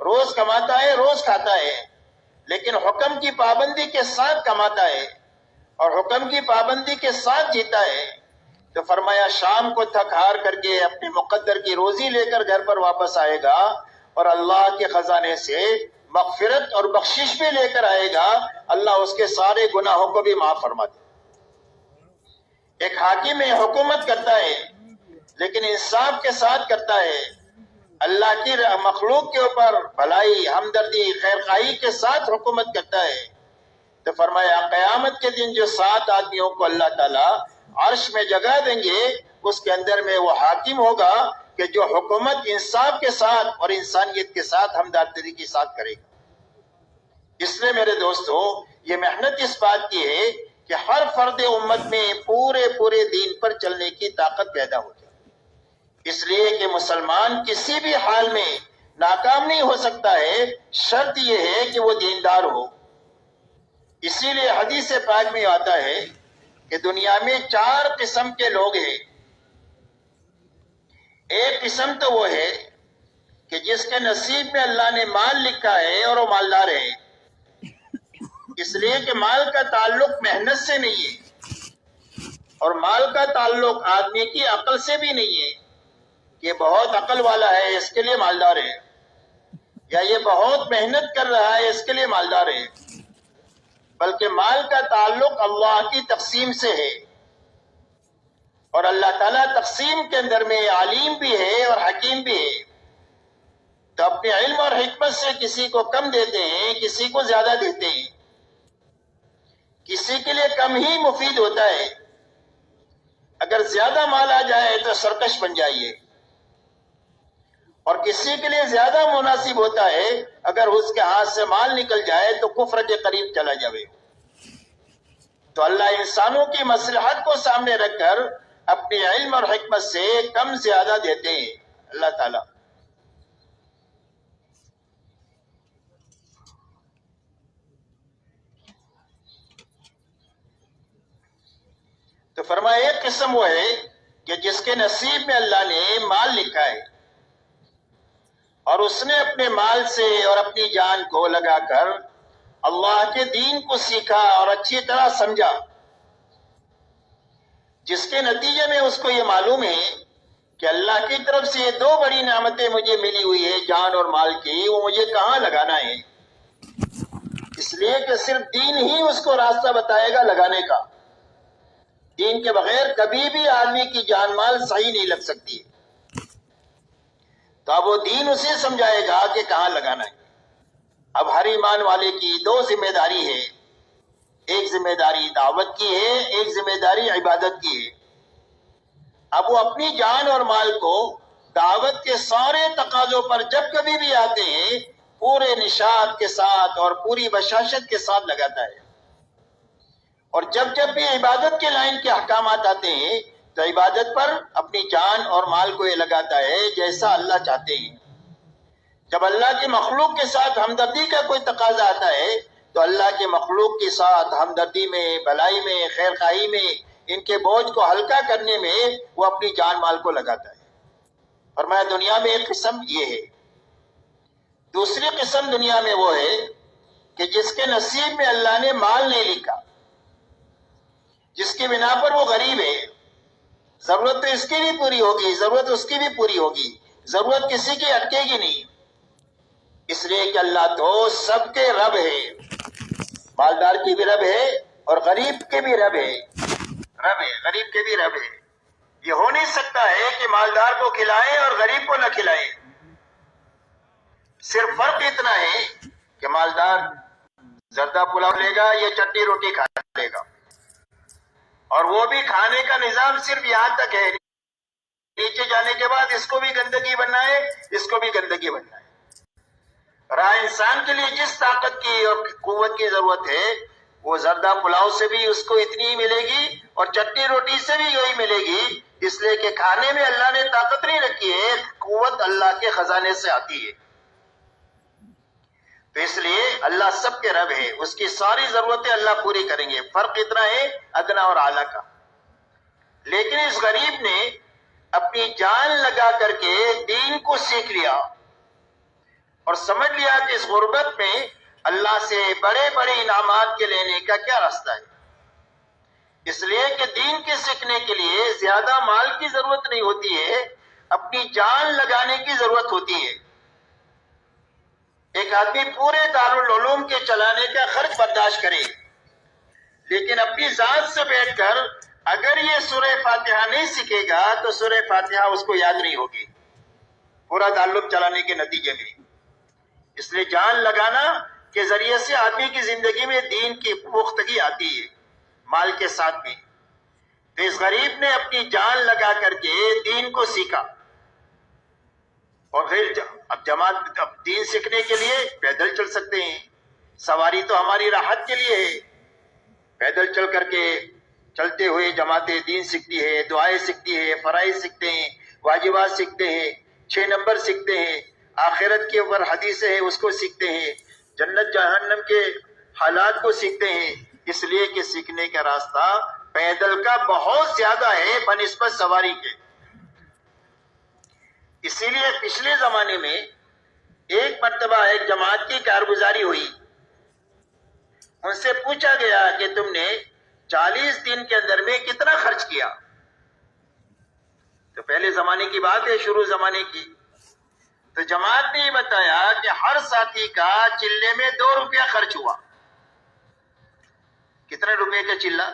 روز کماتا ہے، روز کھاتا ہے، لیکن حکم کی پابندی کے ساتھ کماتا ہے اور حکم کی پابندی کے ساتھ جیتا ہے، تو فرمایا شام کو تھک ہار کر کے اپنے مقدر کی روزی لے کر گھر پر واپس آئے گا اور اللہ کے خزانے سے مغفرت اور بخشش بھی لے کر آئے گا، اللہ اس کے سارے گناہوں کو بھی معاف فرما دے۔ ایک حاکم حکومت کرتا ہے لیکن انصاف کے ساتھ کرتا ہے، اللہ کی مخلوق کے اوپر بھلائی، ہمدردی، خیرخواہی کے ساتھ حکومت کرتا ہے، تو فرمایا قیامت کے دن جو 7 آدمیوں کو اللہ تعالیٰ عرش میں جگہ دیں گے، اس کے اندر میں وہ حاکم ہوگا کہ جو حکومت انصاف کے ساتھ اور انسانیت کے ساتھ ہمدردی کے ساتھ کرے گا۔ اس لیے میرے دوستو، یہ محنت اس بات کی ہے کہ ہر فرد امت میں پورے دین پر چلنے کی طاقت پیدا ہو جائے، اس لیے کہ مسلمان کسی بھی حال میں ناکام نہیں ہو سکتا ہے، شرط یہ ہے کہ وہ دیندار ہو۔ اسی لیے حدیث پاک میں آتا ہے کہ دنیا میں 4 قسم کے لوگ ہیں۔ ایک قسم تو وہ ہے کہ جس کے نصیب میں اللہ نے مال لکھا ہے اور وہ مالدار ہے، اس لیے کہ مال کا تعلق محنت سے نہیں ہے، اور مال کا تعلق آدمی کی عقل سے بھی نہیں ہے کہ یہ بہت عقل والا ہے اس کے لیے مالدار ہے، یا یہ بہت محنت کر رہا ہے اس کے لیے مالدار ہے، بلکہ مال کا تعلق اللہ کی تقسیم سے ہے، اور اللہ تعالیٰ تقسیم کے اندر میں علیم بھی ہے اور حکیم بھی ہے، تو اپنے علم اور حکمت سے کسی کو کم دیتے ہیں، کسی کو زیادہ دیتے ہیں، کسی کے لیے کم ہی مفید ہوتا ہے، اگر زیادہ مال آ جائے تو سرکش بن جائیے، اور کسی کے لیے زیادہ مناسب ہوتا ہے اگر اس کے ہاتھ سے مال نکل جائے تو کفر کے قریب چلا جائے۔ تو اللہ انسانوں کی مصلحت کو سامنے رکھ کر اپنے علم اور حکمت سے کم زیادہ دیتے ہیں اللہ تعالیٰ۔ تو فرمایا ایک قسم وہ ہے کہ جس کے نصیب میں اللہ نے مال لکھا ہے اور اس نے اپنے مال سے اور اپنی جان کو لگا کر اللہ کے دین کو سیکھا اور اچھی طرح سمجھا، جس کے نتیجے میں اس کو یہ معلوم ہے کہ اللہ کی طرف سے یہ 2 بڑی نعمتیں مجھے ملی ہوئی ہے، جان اور مال کی، وہ مجھے کہاں لگانا ہے، اس لیے کہ صرف دین ہی اس کو راستہ بتائے گا لگانے کا۔ دین کے بغیر کبھی بھی آدمی کی جان مال صحیح نہیں لگ سکتی، تو اب وہ دین اسے سمجھائے گا کہ کہاں لگانا ہے۔ اب ہر ایمان والے کی 2 ذمہ داری ہے، ایک ذمہ داری دعوت کی ہے، ایک ذمہ داری عبادت کی ہے۔ اب وہ اپنی جان اور مال کو دعوت کے سارے تقاضوں پر جب کبھی بھی آتے ہیں پورے نشاط کے ساتھ اور پوری بشاشت کے ساتھ لگاتا ہے، اور جب جب بھی عبادت کے لائن کے احکامات آتے ہیں تو عبادت پر اپنی جان اور مال کو یہ لگاتا ہے جیسا اللہ چاہتے ہیں۔ جب اللہ کی مخلوق کے ساتھ ہمدردی کا کوئی تقاضا آتا ہے تو اللہ کے مخلوق کے ساتھ ہمدردی میں، بھلائی میں، خیر خواہی میں، ان کے بوجھ کو ہلکا کرنے میں وہ اپنی جان مال کو لگاتا ہے۔ فرمایا دنیا میں ایک قسم یہ ہے۔ دوسری قسم دنیا میں وہ ہے کہ جس کے نصیب میں اللہ نے مال نہیں لکھا، جس کی بنا پر وہ غریب ہے، ضرورت تو اس کی بھی پوری ہوگی، ضرورت اس کی بھی پوری ہوگی، ضرورت کسی کی اٹکے گی نہیں، اس لیے کہ اللہ تو سب کے رب ہے، مالدار کی بھی رب ہے اور غریب کے بھی رب ہے، غریب کے بھی رب ہے۔ یہ ہو نہیں سکتا ہے کہ مالدار کو کھلائے اور غریب کو نہ کھلائے، صرف فرق اتنا ہے کہ مالدار زردہ پلاؤ لے گا یا چٹنی روٹی کھا لے گا، اور وہ بھی کھانے کا نظام صرف یہاں تک ہے، نیچے جانے کے بعد اس کو بھی گندگی بننا ہے، اس کو بھی گندگی بننا ہے۔ رہا انسان کے لیے جس طاقت کی اور قوت کی ضرورت ہے وہ زردہ پلاؤ سے بھی اس کو اتنی ہی ملے گی اور چٹنی روٹی سے بھی یہی ملے گی، اس لیے کہ کھانے میں اللہ نے طاقت نہیں رکھی ہے، قوت اللہ کے خزانے سے آتی ہے۔ تو اس لیے اللہ سب کے رب ہے، اس کی ساری ضرورتیں اللہ پوری کریں گے، فرق اتنا ہے ادنا اور اعلیٰ کا۔ لیکن اس غریب نے اپنی جان لگا کر کے دین کو سیکھ لیا اور سمجھ لیا کہ اس غربت میں اللہ سے بڑے بڑے انعامات کے لینے کا کیا راستہ ہے، اس لیے کہ دین کے سیکھنے کے لیے زیادہ مال کی ضرورت نہیں ہوتی ہے، اپنی جان لگانے کی ضرورت ہوتی ہے۔ ایک آدمی پورے دارالعلوم کے چلانے کا خرچ برداشت کرے، لیکن اپنی ذات سے بیٹھ کر اگر یہ سورہ فاتحہ نہیں سیکھے گا تو سورہ فاتحہ اس کو یاد نہیں ہوگی پورا دارالعلوم چلانے کے نتیجے میں۔ اس لیے جان لگانا کے ذریعے سے آدمی کی زندگی میں دین کی پختگی آتی ہے مال کے ساتھ بھی۔ تو اس غریب نے اپنی جان لگا کر کے دین کو سیکھا، اور پھر اب دین سیکھنے کے لیے پیدل چل سکتے ہیں، سواری تو ہماری راحت کے لیے ہے، پیدل چل کر کے چلتے ہوئے جماعتیں دین سیکھتی ہے، دعائیں سیکھتی ہے، فرائض سیکھتے ہیں، واجبات سیکھتے ہیں، 6 نمبر سیکھتے ہیں، آخرت کے اوپر حدیثیں ہیں اس کو سیکھتے ہیں، جنت جہنم کے حالات کو سیکھتے ہیں، اس لیے کہ سیکھنے کا راستہ پیدل کا بہت زیادہ ہے بنسبت سواری کے۔ اسی لیے پچھلے زمانے میں ایک مرتبہ ایک جماعت کی کارگزاری ہوئی، ان سے پوچھا گیا کہ تم نے 40 دن کے اندر میں کتنا خرچ کیا؟ تو پہلے زمانے کی بات ہے، شروع زمانے کی، تو جماعت نے یہ بتایا کہ ہر ساتھی کا چلے میں 2 روپیہ خرچ ہوا۔ کتنے روپے کا چلہ؟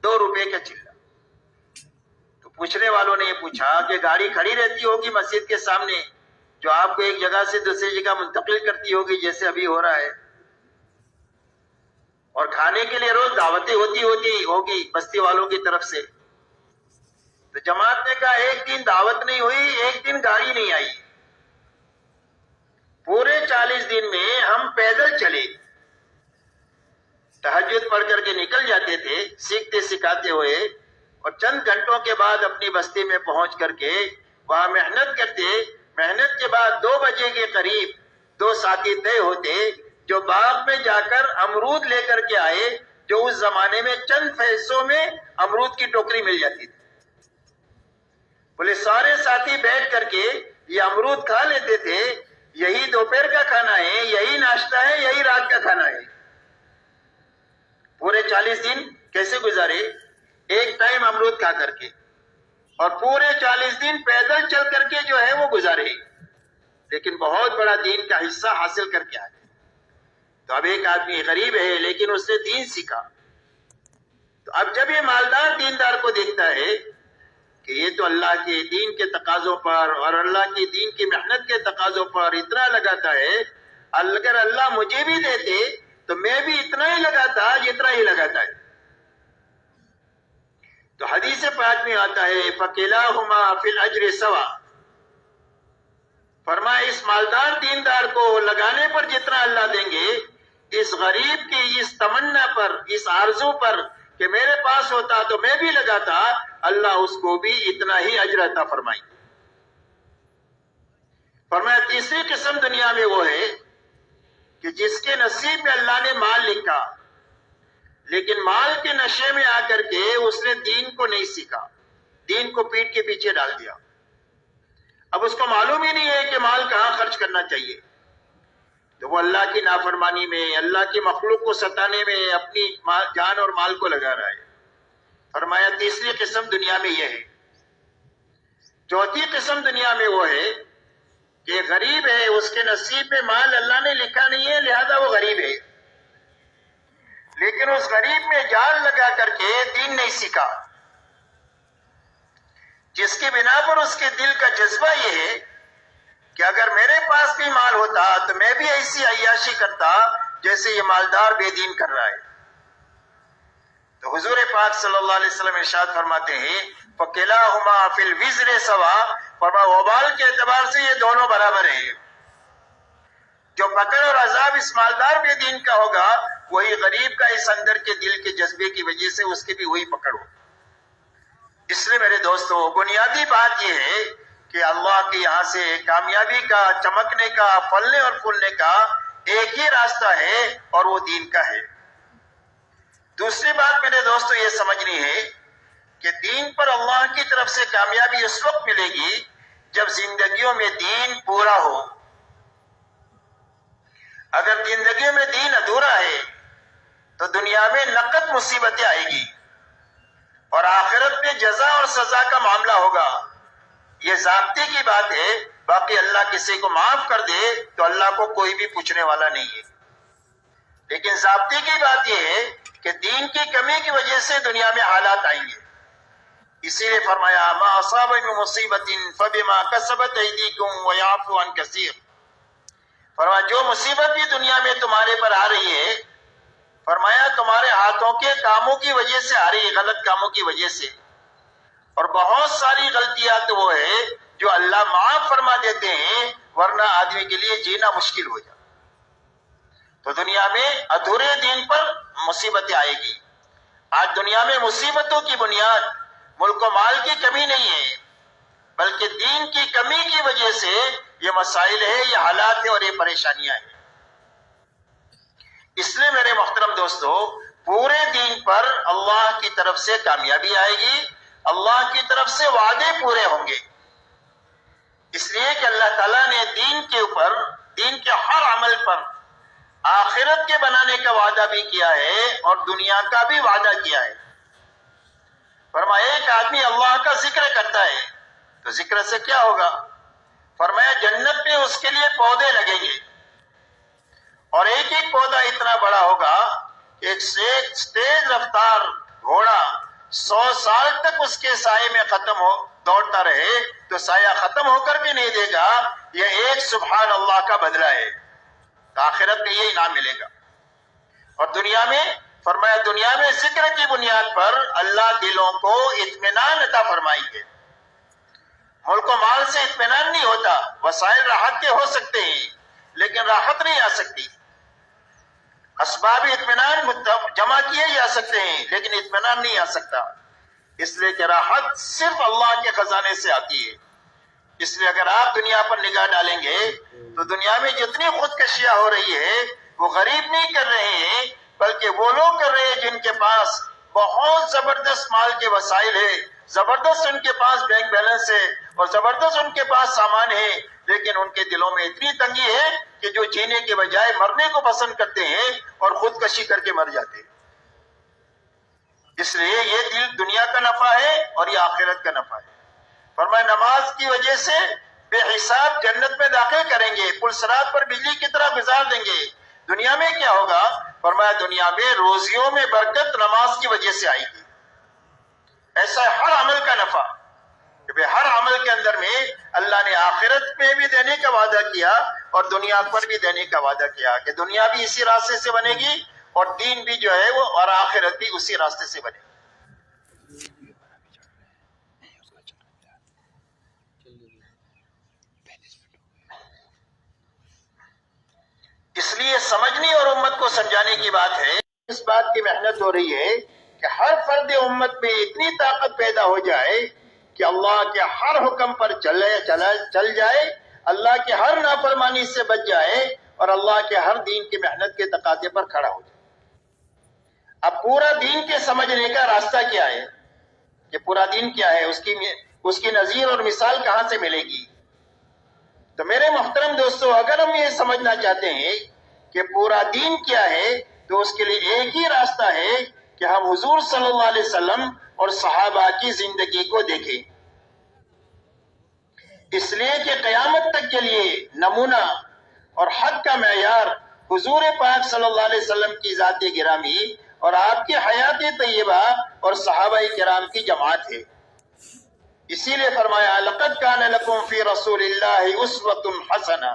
2 روپے کا چلہ۔ تو پوچھنے والوں نے یہ پوچھا کہ گاڑی کھڑی رہتی ہوگی مسجد کے سامنے جو آپ کو ایک جگہ سے دوسری جگہ منتقل کرتی ہوگی جیسے ابھی ہو رہا ہے، اور کھانے کے لیے روز دعوتیں ہوگی بستی والوں کی طرف سے۔ تو جماعت نے کہا ایک دن دعوت نہیں ہوئی، ایک دن گاڑی نہیں آئی، پورے 40 دن میں ہم پیدل چلے، تہجد پڑھ کر کے نکل جاتے تھے سیکھتے سکھاتے ہوئے، اور چند گھنٹوں کے بعد اپنی بستی میں پہنچ کر کے وہاں محنت کرتے۔ محنت کے بعد 2 بجے کے قریب 2 ساتھی طے ہوتے جو باغ میں جا کر امرود لے کر کے آئے، جو اس زمانے میں چند پیسوں میں امرود کی ٹوکری مل جاتی تھی۔ بولے سارے ساتھی بیٹھ کر کے یہ امرود کھا لیتے تھے، یہی دوپہر کا کھانا ہے، یہی ناشتہ ہے، یہی رات کا کھانا ہے۔ پورے 40 دن کیسے گزارے؟ ایک ٹائم امرود کھا کر کے، اور پورے 40 دن پیدل چل کر کے جو ہے وہ گزارے، لیکن بہت بڑا دین کا حصہ حاصل کر کے آئے۔ تو اب ایک آدمی غریب ہے لیکن اس نے دین سیکھا، تو اب جب یہ مالدار دیندار کو دیکھتا ہے کہ یہ تو اللہ کے دین کے تقاضوں پر اور اللہ کے دین کی محنت کے تقاضوں پر اتنا لگاتا ہے، اگر اللہ مجھے بھی دیتے تو میں بھی اتنا ہی لگاتا جتنا ہی لگاتا ہے۔ تو حدیث پاک میں آتا ہے فَكِلَاهُمَا فِي الْأَجْرِ سَوَاءٌ، فرمایا اس مالدار دیندار کو لگانے پر جتنا اللہ دیں گے، اس غریب کی اس تمنا پر، اس آرزو پر کہ میرے پاس ہوتا تو میں بھی لگاتا، اللہ اس کو بھی اتنا ہی اجر عطا فرمائے۔ فرمایا تیسری قسم دنیا میں وہ ہے کہ جس کے نصیب میں اللہ نے مال لکھا، لیکن مال کے نشے میں آ کر کے اس نے دین کو نہیں سیکھا، دین کو پیٹ کے پیچھے ڈال دیا۔ اب اس کو معلوم ہی نہیں ہے کہ مال کہاں خرچ کرنا چاہیے، تو وہ اللہ کی نافرمانی میں، اللہ کی مخلوق کو ستانے میں اپنی جان اور مال کو لگا رہا ہے۔ فرمایا تیسری قسم دنیا میں یہ ہے۔ چوتھی قسم دنیا میں وہ ہے کہ غریب ہے، اس کے نصیب میں مال اللہ نے لکھا نہیں ہے، لہذا وہ غریب ہے، لیکن اس غریب میں جان لگا کر کے دین نہیں سیکھا، جس کی بنا پر اس کے دل کا جذبہ یہ ہے کہ اگر میرے پاس بھی مال ہوتا تو میں بھی ایسی عیاشی کرتا جیسے یہ مالدار بے دین کر رہا ہے۔ تو حضور پاک صلی اللہ علیہ وسلم ارشاد فرماتے ہیں فَكِلَاهُمَا فِي الْوِزْرِ سَوَاءٌ، فرمایا وبال کے اعتبار سے یہ دونوں برابر ہیں۔ جو پکڑ اور عذاب اس مالدار بے دین کا ہوگا، وہی غریب کا اس اندر کے دل کے جذبے کی وجہ سے اس کی بھی وہی پکڑ ہوگی۔ اس لیے میرے دوستو بنیادی بات یہ ہے کہ اللہ کے یہاں سے کامیابی کا، چمکنے کا، پھلنے اور پھولنے کا ایک ہی راستہ ہے اور وہ دین کا ہے۔ دوسری بات میرے دوستو یہ سمجھنی ہے کہ دین پر اللہ کی طرف سے کامیابی اس وقت ملے گی جب زندگیوں میں دین پورا ہو۔ اگر زندگیوں میں دین ادھورا ہے تو دنیا میں نقد مصیبتیں آئے گی اور آخرت میں جزا اور سزا کا معاملہ ہوگا۔ یہ ضابطے کی بات ہے، باقی اللہ کسی کو معاف کر دے تو اللہ کو کوئی بھی پوچھنے والا نہیں ہے، لیکن ضابطے کی بات یہ ہے کہ دین کی کمی کی وجہ سے دنیا میں حالات آئیں گے۔ اسی لیے فرمایا ما اصاب من مصیبت فبما کسبت ایدیکم ویعفو عن کثیر، فرمایا جو مصیبت بھی دنیا میں تمہارے پر آ رہی ہے، فرمایا تمہارے ہاتھوں کے کاموں کی وجہ سے آ رہی ہے، غلط کاموں کی وجہ سے، اور بہت ساری غلطیاں تو وہ ہے جو اللہ معاف فرما دیتے ہیں، ورنہ آدمی کے لیے جینا مشکل ہو جاتا۔ تو دنیا میں ادھورے دین پر مصیبتیں آئے گی۔ آج دنیا میں مصیبتوں کی بنیاد ملک و مال کی کمی نہیں ہے، بلکہ دین کی کمی کی وجہ سے یہ مسائل ہے، یہ حالات ہے اور یہ پریشانیاں ہیں۔ اس لیے میرے محترم دوستو، پورے دین پر اللہ کی طرف سے کامیابی آئے گی، اللہ کی طرف سے وعدے پورے ہوں گے، اس لیے کہ اللہ تعالیٰ نے دین کے اوپر، دین کے ہر عمل پر آخرت کے بنانے کا وعدہ بھی کیا ہے اور دنیا کا بھی وعدہ کیا ہے۔ فرمایا ایک آدمی اللہ کا ذکر کرتا ہے تو ذکر سے کیا ہوگا؟ فرمایا جنت میں اس کے لیے پودے لگیں گے اور ایک ایک پودا اتنا بڑا ہوگا کہ ایک تیز رفتار گھوڑا 100 سال تک اس کے سائے میں دوڑتا رہے تو سایہ ختم ہو کر بھی نہیں دے گا۔ یہ ایک سبحان اللہ کا بدلہ ہے، آخرت میں یہ انعام ملے گا۔ اور دنیا میں فرمایا دنیا میں ذکر کی بنیاد پر اللہ دلوں کو اطمینان عطا فرمائیں گے۔ ملک و مال سے اطمینان نہیں ہوتا، وسائل راحت کے ہو سکتے ہیں لیکن راحت نہیں آ سکتی، اسباب اطمینان جمع کیے جا سکتے ہیں لیکن اطمینان نہیں آ سکتا، اس لیے کہ راحت صرف اللہ کے خزانے سے آتی ہے۔ اس لیے اگر آپ دنیا پر نگاہ ڈالیں گے تو دنیا میں جتنی خودکشیاں ہو رہی ہے وہ غریب نہیں کر رہے ہیں بلکہ وہ لوگ کر رہے ہیں جن کے پاس بہت زبردست مال کے وسائل ہے، زبردست ان کے پاس بینک بیلنس ہے اور زبردست ان کے پاس سامان ہے، لیکن ان کے دلوں میں اتنی تنگی ہے کہ جو جینے کے بجائے مرنے کو پسند کرتے ہیں اور خودکشی کر کے مر جاتے ہیں۔ اس لیے یہ دل دنیا کا نفع ہے اور یہ آخرت کا نفع ہے۔ فرمایا نماز کی وجہ سے بے حساب جنت میں داخل کریں گے، پل صراط پر بجلی کی طرح گزار دیں گے۔ دنیا میں کیا ہوگا؟ فرمایا دنیا میں روزیوں میں برکت نماز کی وجہ سے آئے گی۔ ایسا ہر عمل کا نفع کہ ہر عمل کے اندر میں اللہ نے آخرت میں بھی دینے کا وعدہ کیا اور دنیا پر بھی دینے کا وعدہ کیا کہ دنیا بھی اسی راستے سے بنے گی اور دین بھی جو ہے وہ اور آخرت بھی اسی راستے سے بنے گی۔ اس لیے سمجھنے اور امت کو سمجھانے کی بات ہے، اس بات کی محنت ہو رہی ہے کہ ہر فرد امت میں اتنی طاقت پیدا ہو جائے کہ اللہ کے ہر حکم پر چل جائے، اللہ کے ہر نافرمانی سے بچ جائے اور اللہ کے ہر دین کی محنت کے تقاضے پر کھڑا ہو جائے۔ اب پورا دین کے سمجھنے کا راستہ کیا ہے کہ پورا دین کیا ہے، اس کی نظیر اور مثال کہاں سے ملے گی؟ تو میرے محترم دوستو، اگر ہم یہ سمجھنا چاہتے ہیں کہ پورا دین کیا ہے تو اس کے لیے ایک ہی راستہ ہے کہ ہم حضور صلی اللہ علیہ وسلم اور صحابہ کی زندگی کو دیکھیں، اس لیے کہ قیامت تک کے لیے نمونہ اور حق کا معیار حضور پاک صلی اللہ علیہ وسلم کی ذات گرامی اور آپ کی حیات طیبہ اور صحابہ کرام کی جماعت ہے۔ اسی لیے فرمایا لقد کان لکم فی رسول اللہ اسوۃ حسنہ،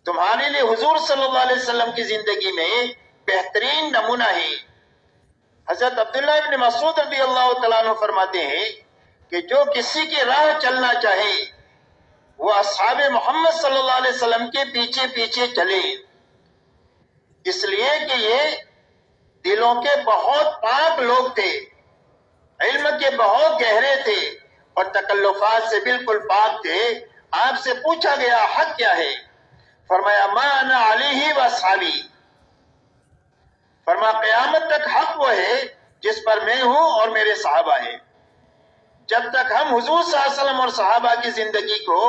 تمہارے لیے حضور صلی اللہ علیہ وسلم کی زندگی میں بہترین نمونہ ہے۔ حضرت عبداللہ ابن مسعود رضی اللہ تعالیٰ عنہ فرماتے ہیں کہ جو کسی کی راہ چلنا چاہے وہ اصحاب محمد صلی اللہ علیہ وسلم کے پیچھے پیچھے چلے، اس لیے کہ یہ دلوں کے بہت پاک لوگ تھے، علم کے بہت گہرے تھے اور تکلفات سے بالکل پاک تھے۔ آپ سے پوچھا گیا حق کیا ہے؟ فرمایا ما انا علیہ و اصحابی، فرمایا قیامت تک حق وہ ہے جس پر میں ہوں اور میرے صحابہ ہیں۔ جب تک ہم حضور صلی اللہ علیہ وسلم اور صحابہ کی زندگی کو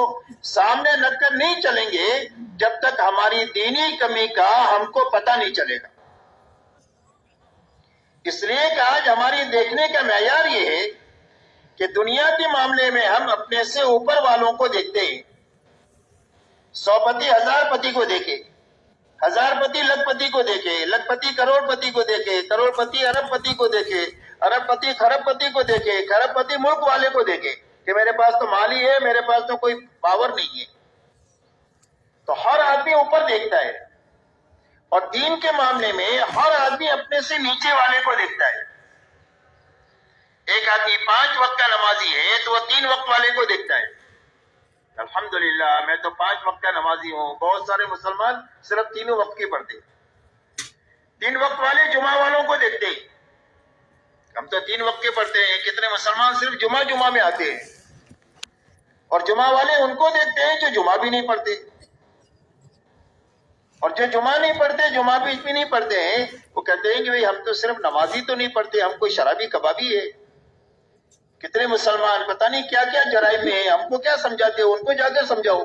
سامنے رکھ کر نہیں چلیں گے، جب تک ہماری دینی کمی کا ہم کو پتہ نہیں چلے گا۔ اس لیے کہ آج ہماری دیکھنے کا معیار یہ ہے کہ دنیا کے معاملے میں ہم اپنے سے اوپر والوں کو دیکھتے ہیں، 100 پتی 1000 پتی کو دیکھے، 1000 پتی لکھ پتی کو دیکھے، لکھ پتی کروڑ پتی کو دیکھے، کروڑ پتی ارب پتی کو دیکھے، ارب پتی خرب پتی کو دیکھے، خرب پتی ملک والے کو دیکھے کہ میرے پاس تو مال ہی ہے، میرے پاس تو کوئی پاور نہیں ہے۔ تو ہر آدمی اوپر دیکھتا ہے اور دین کے معاملے میں ہر آدمی اپنے سے نیچے والے کو دیکھتا ہے۔ ایک آدمی 5 وقت کا نمازی ہے تو وہ 3 وقت والے کو دیکھتا ہے، الحمدللہ میں تو 5 وقت کا نمازی ہوں، بہت سارے مسلمان صرف 3 وقت کی پڑھتے ہیں۔ 3 وقت والے جمعہ والوں کو دیکھتے ہیں، ہم تو 3 وقت کے پڑھتے ہیں، کتنے مسلمان صرف جمعہ میں آتے ہیں۔ اور جمعہ والے ان کو دیکھتے ہیں جو جمعہ بھی نہیں پڑھتے، اور جو جمعہ نہیں پڑھتے، جمعہ بھی نہیں پڑھتے ہیں، وہ کہتے ہیں کہ بھئی ہم تو صرف نمازی تو نہیں پڑھتے، ہم کوئی شرابی کبابی ہے۔ کتنے مسلمان پتہ نہیں کیا کیا جرائم میں ہیں، ہم کو کیا سمجھاتے ہو، ان کو جا کر سمجھاؤ۔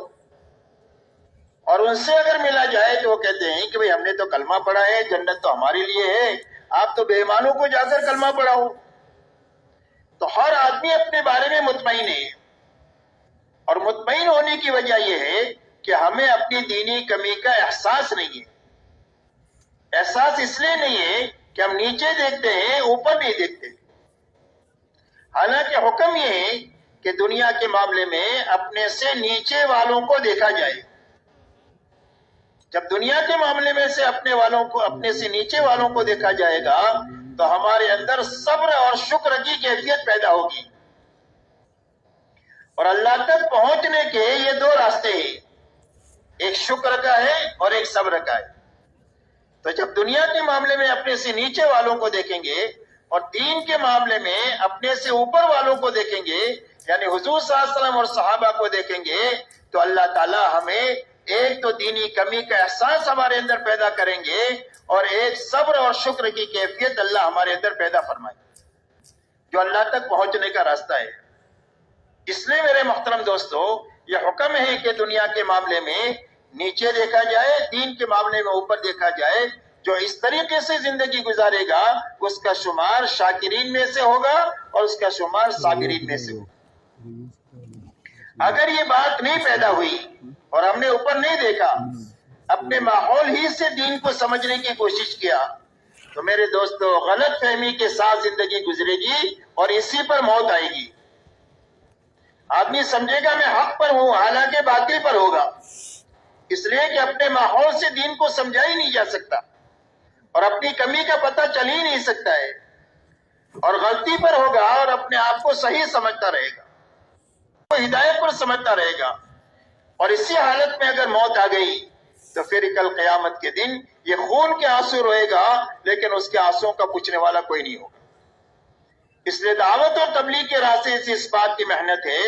اور ان سے اگر ملا جائے تو وہ کہتے ہیں کہ بھئی ہم نے تو کلمہ پڑھا ہے، جنت تو ہمارے لیے ہے، آپ تو بے ایمانوں کو جا کر کلمہ پڑھاؤ۔ تو ہر آدمی اپنے بارے میں مطمئن ہے، اور مطمئن ہونے کی وجہ یہ ہے کہ ہمیں اپنی دینی کمی کا احساس نہیں ہے۔ احساس اس لیے نہیں ہے کہ ہم نیچے دیکھتے ہیں، اوپر نہیں دیکھتے۔ حالانکہ حکم یہ ہے کہ دنیا کے معاملے میں اپنے سے نیچے والوں کو دیکھا جائے۔ جب دنیا کے معاملے میں سے اپنے سے نیچے والوں کو دیکھا جائے گا تو ہمارے اندر صبر اور شکر کی کیفیت پیدا ہوگی۔ اور اللہ تک پہنچنے کے یہ دو راستے ہیں، ایک شکر کا ہے اور ایک صبر کا ہے۔ تو جب دنیا کے معاملے میں اپنے سے نیچے والوں کو دیکھیں گے اور دین کے معاملے میں اپنے سے اوپر والوں کو دیکھیں گے، یعنی حضور صلی اللہ علیہ وسلم اور صحابہ کو دیکھیں گے، تو اللہ تعالی ہمیں ایک تو دینی کمی کا احساس ہمارے اندر پیدا کریں گے، اور ایک صبر اور شکر کی کیفیت اللہ ہمارے اندر پیدا فرمائے، جو اللہ تک پہنچنے کا راستہ ہے۔ اس لیے میرے محترم دوستو، یہ حکم ہے کہ دنیا کے معاملے میں نیچے دیکھا جائے، دین کے معاملے میں اوپر دیکھا جائے۔ جو اس طریقے سے زندگی گزارے گا اس کا شمار شاکرین میں سے ہوگا اور اس کا شمار صابرین میں سے ہوگا۔ اگر یہ بات نہیں پیدا ہوئی اور ہم نے اوپر نہیں دیکھا، اپنے ماحول ہی سے دین کو سمجھنے کی کوشش کیا، تو میرے دوستو غلط فہمی کے ساتھ زندگی گزرے گی اور اسی پر موت آئے گی۔ آدمی سمجھے گا میں حق پر ہوں، حالانکہ باطل پر ہوگا، اس لیے کہ اپنے ماحول سے دین کو سمجھا ہی نہیں جا سکتا اور اپنی کمی کا پتہ چل ہی نہیں سکتا ہے، اور غلطی پر ہوگا اور اپنے آپ کو صحیح سمجھتا رہے گا، وہ ہدایت پر سمجھتا رہے گا، اور اسی حالت میں اگر موت آ گئی تو پھر کل قیامت کے دن یہ خون کے آنسو روئے گا، لیکن اس کے آنسوؤں کا پوچھنے والا کوئی نہیں ہوگا۔ اس لیے دعوت اور تبلیغ کے راستے سے اس بات کی محنت ہے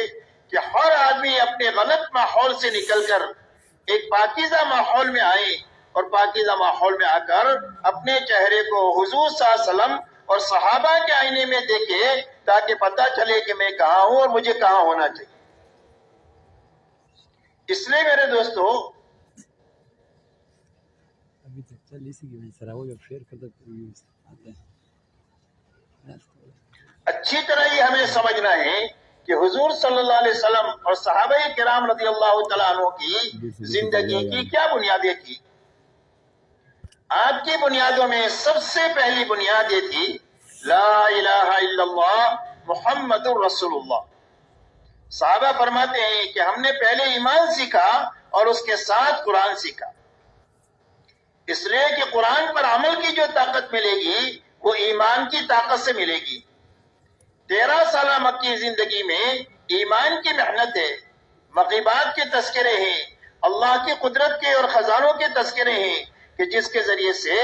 کہ ہر آدمی اپنے غلط ماحول سے نکل کر ایک پاکیزہ ماحول میں آئے، اور پاکیزہ ماحول میں آ کر اپنے چہرے کو حضور صلی اللہ علیہ وسلم اور صحابہ کے آئینے میں دیکھے، تاکہ پتہ چلے کہ میں کہاں ہوں اور مجھے کہاں ہونا چاہیے۔ اس لیے میرے دوستو اچھی طرح یہ ہمیں سمجھنا ہے کہ حضور صلی اللہ علیہ وسلم اور صحابہ کرام رضی اللہ تعالیٰ عنہ کی زندگی کی کیا بنیادیں تھی۔ آپ کی بنیادوں میں سب سے پہلی بنیاد یہ تھی لا الہ الا اللہ محمد الرسول اللہ۔ صحابہ فرماتے ہیں کہ ہم نے پہلے ایمان سیکھا اور اس کے ساتھ قرآن سیکھا، اس لیے کہ قرآن پر عمل کی جو طاقت ملے گی وہ ایمان کی طاقت سے ملے گی۔ 13 سالہ مکی زندگی میں ایمان کی محنت ہے، مغیبات کے تذکرے ہیں، اللہ کی قدرت کے اور خزانوں کے تذکرے ہیں کہ جس کے ذریعے سے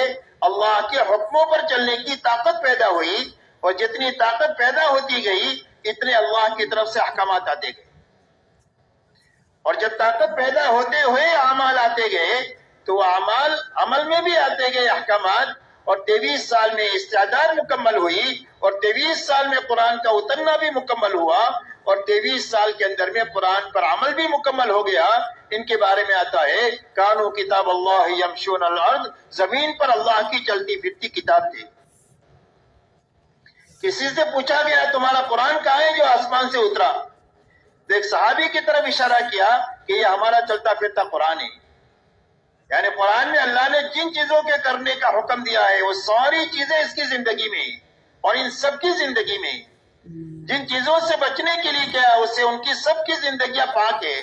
اللہ کے حکموں پر چلنے کی طاقت پیدا ہوئی، اور جتنی طاقت پیدا ہوتی گئی اتنے اللہ کی طرف سے احکامات آتے گئے، اور جب طاقت پیدا ہوتے ہوئے اعمال آتے گئے تو وہ اعمال عمل میں بھی آتے گئے احکامات، اور 23 سال میں استعداد مکمل ہوئی، اور 23 سال میں قرآن کا اترنا بھی مکمل ہوا، اور 23 سال کے اندر میں قرآن پر عمل بھی مکمل ہو گیا۔ ان کے بارے میں آتا ہے کانو کتاب اللہ یمشون الارض، زمین پر اللہ کی چلتی پھرتی کتاب تھی۔ کسی سے پوچھا گیا تمہارا قرآن کہاں ہے جو آسمان سے اترا؟ تو ایک صحابی کی طرف اشارہ کیا کہ یہ ہمارا چلتا پھرتا قرآن ہے، یعنی قرآن میں اللہ نے جن چیزوں کے کرنے کا حکم دیا ہے وہ ساری چیزیں اس کی زندگی میں، اور ان سب کی زندگی میں جن چیزوں سے بچنے کے لیے کیا اس سے ان کی سب کی زندگیاں پاک ہے۔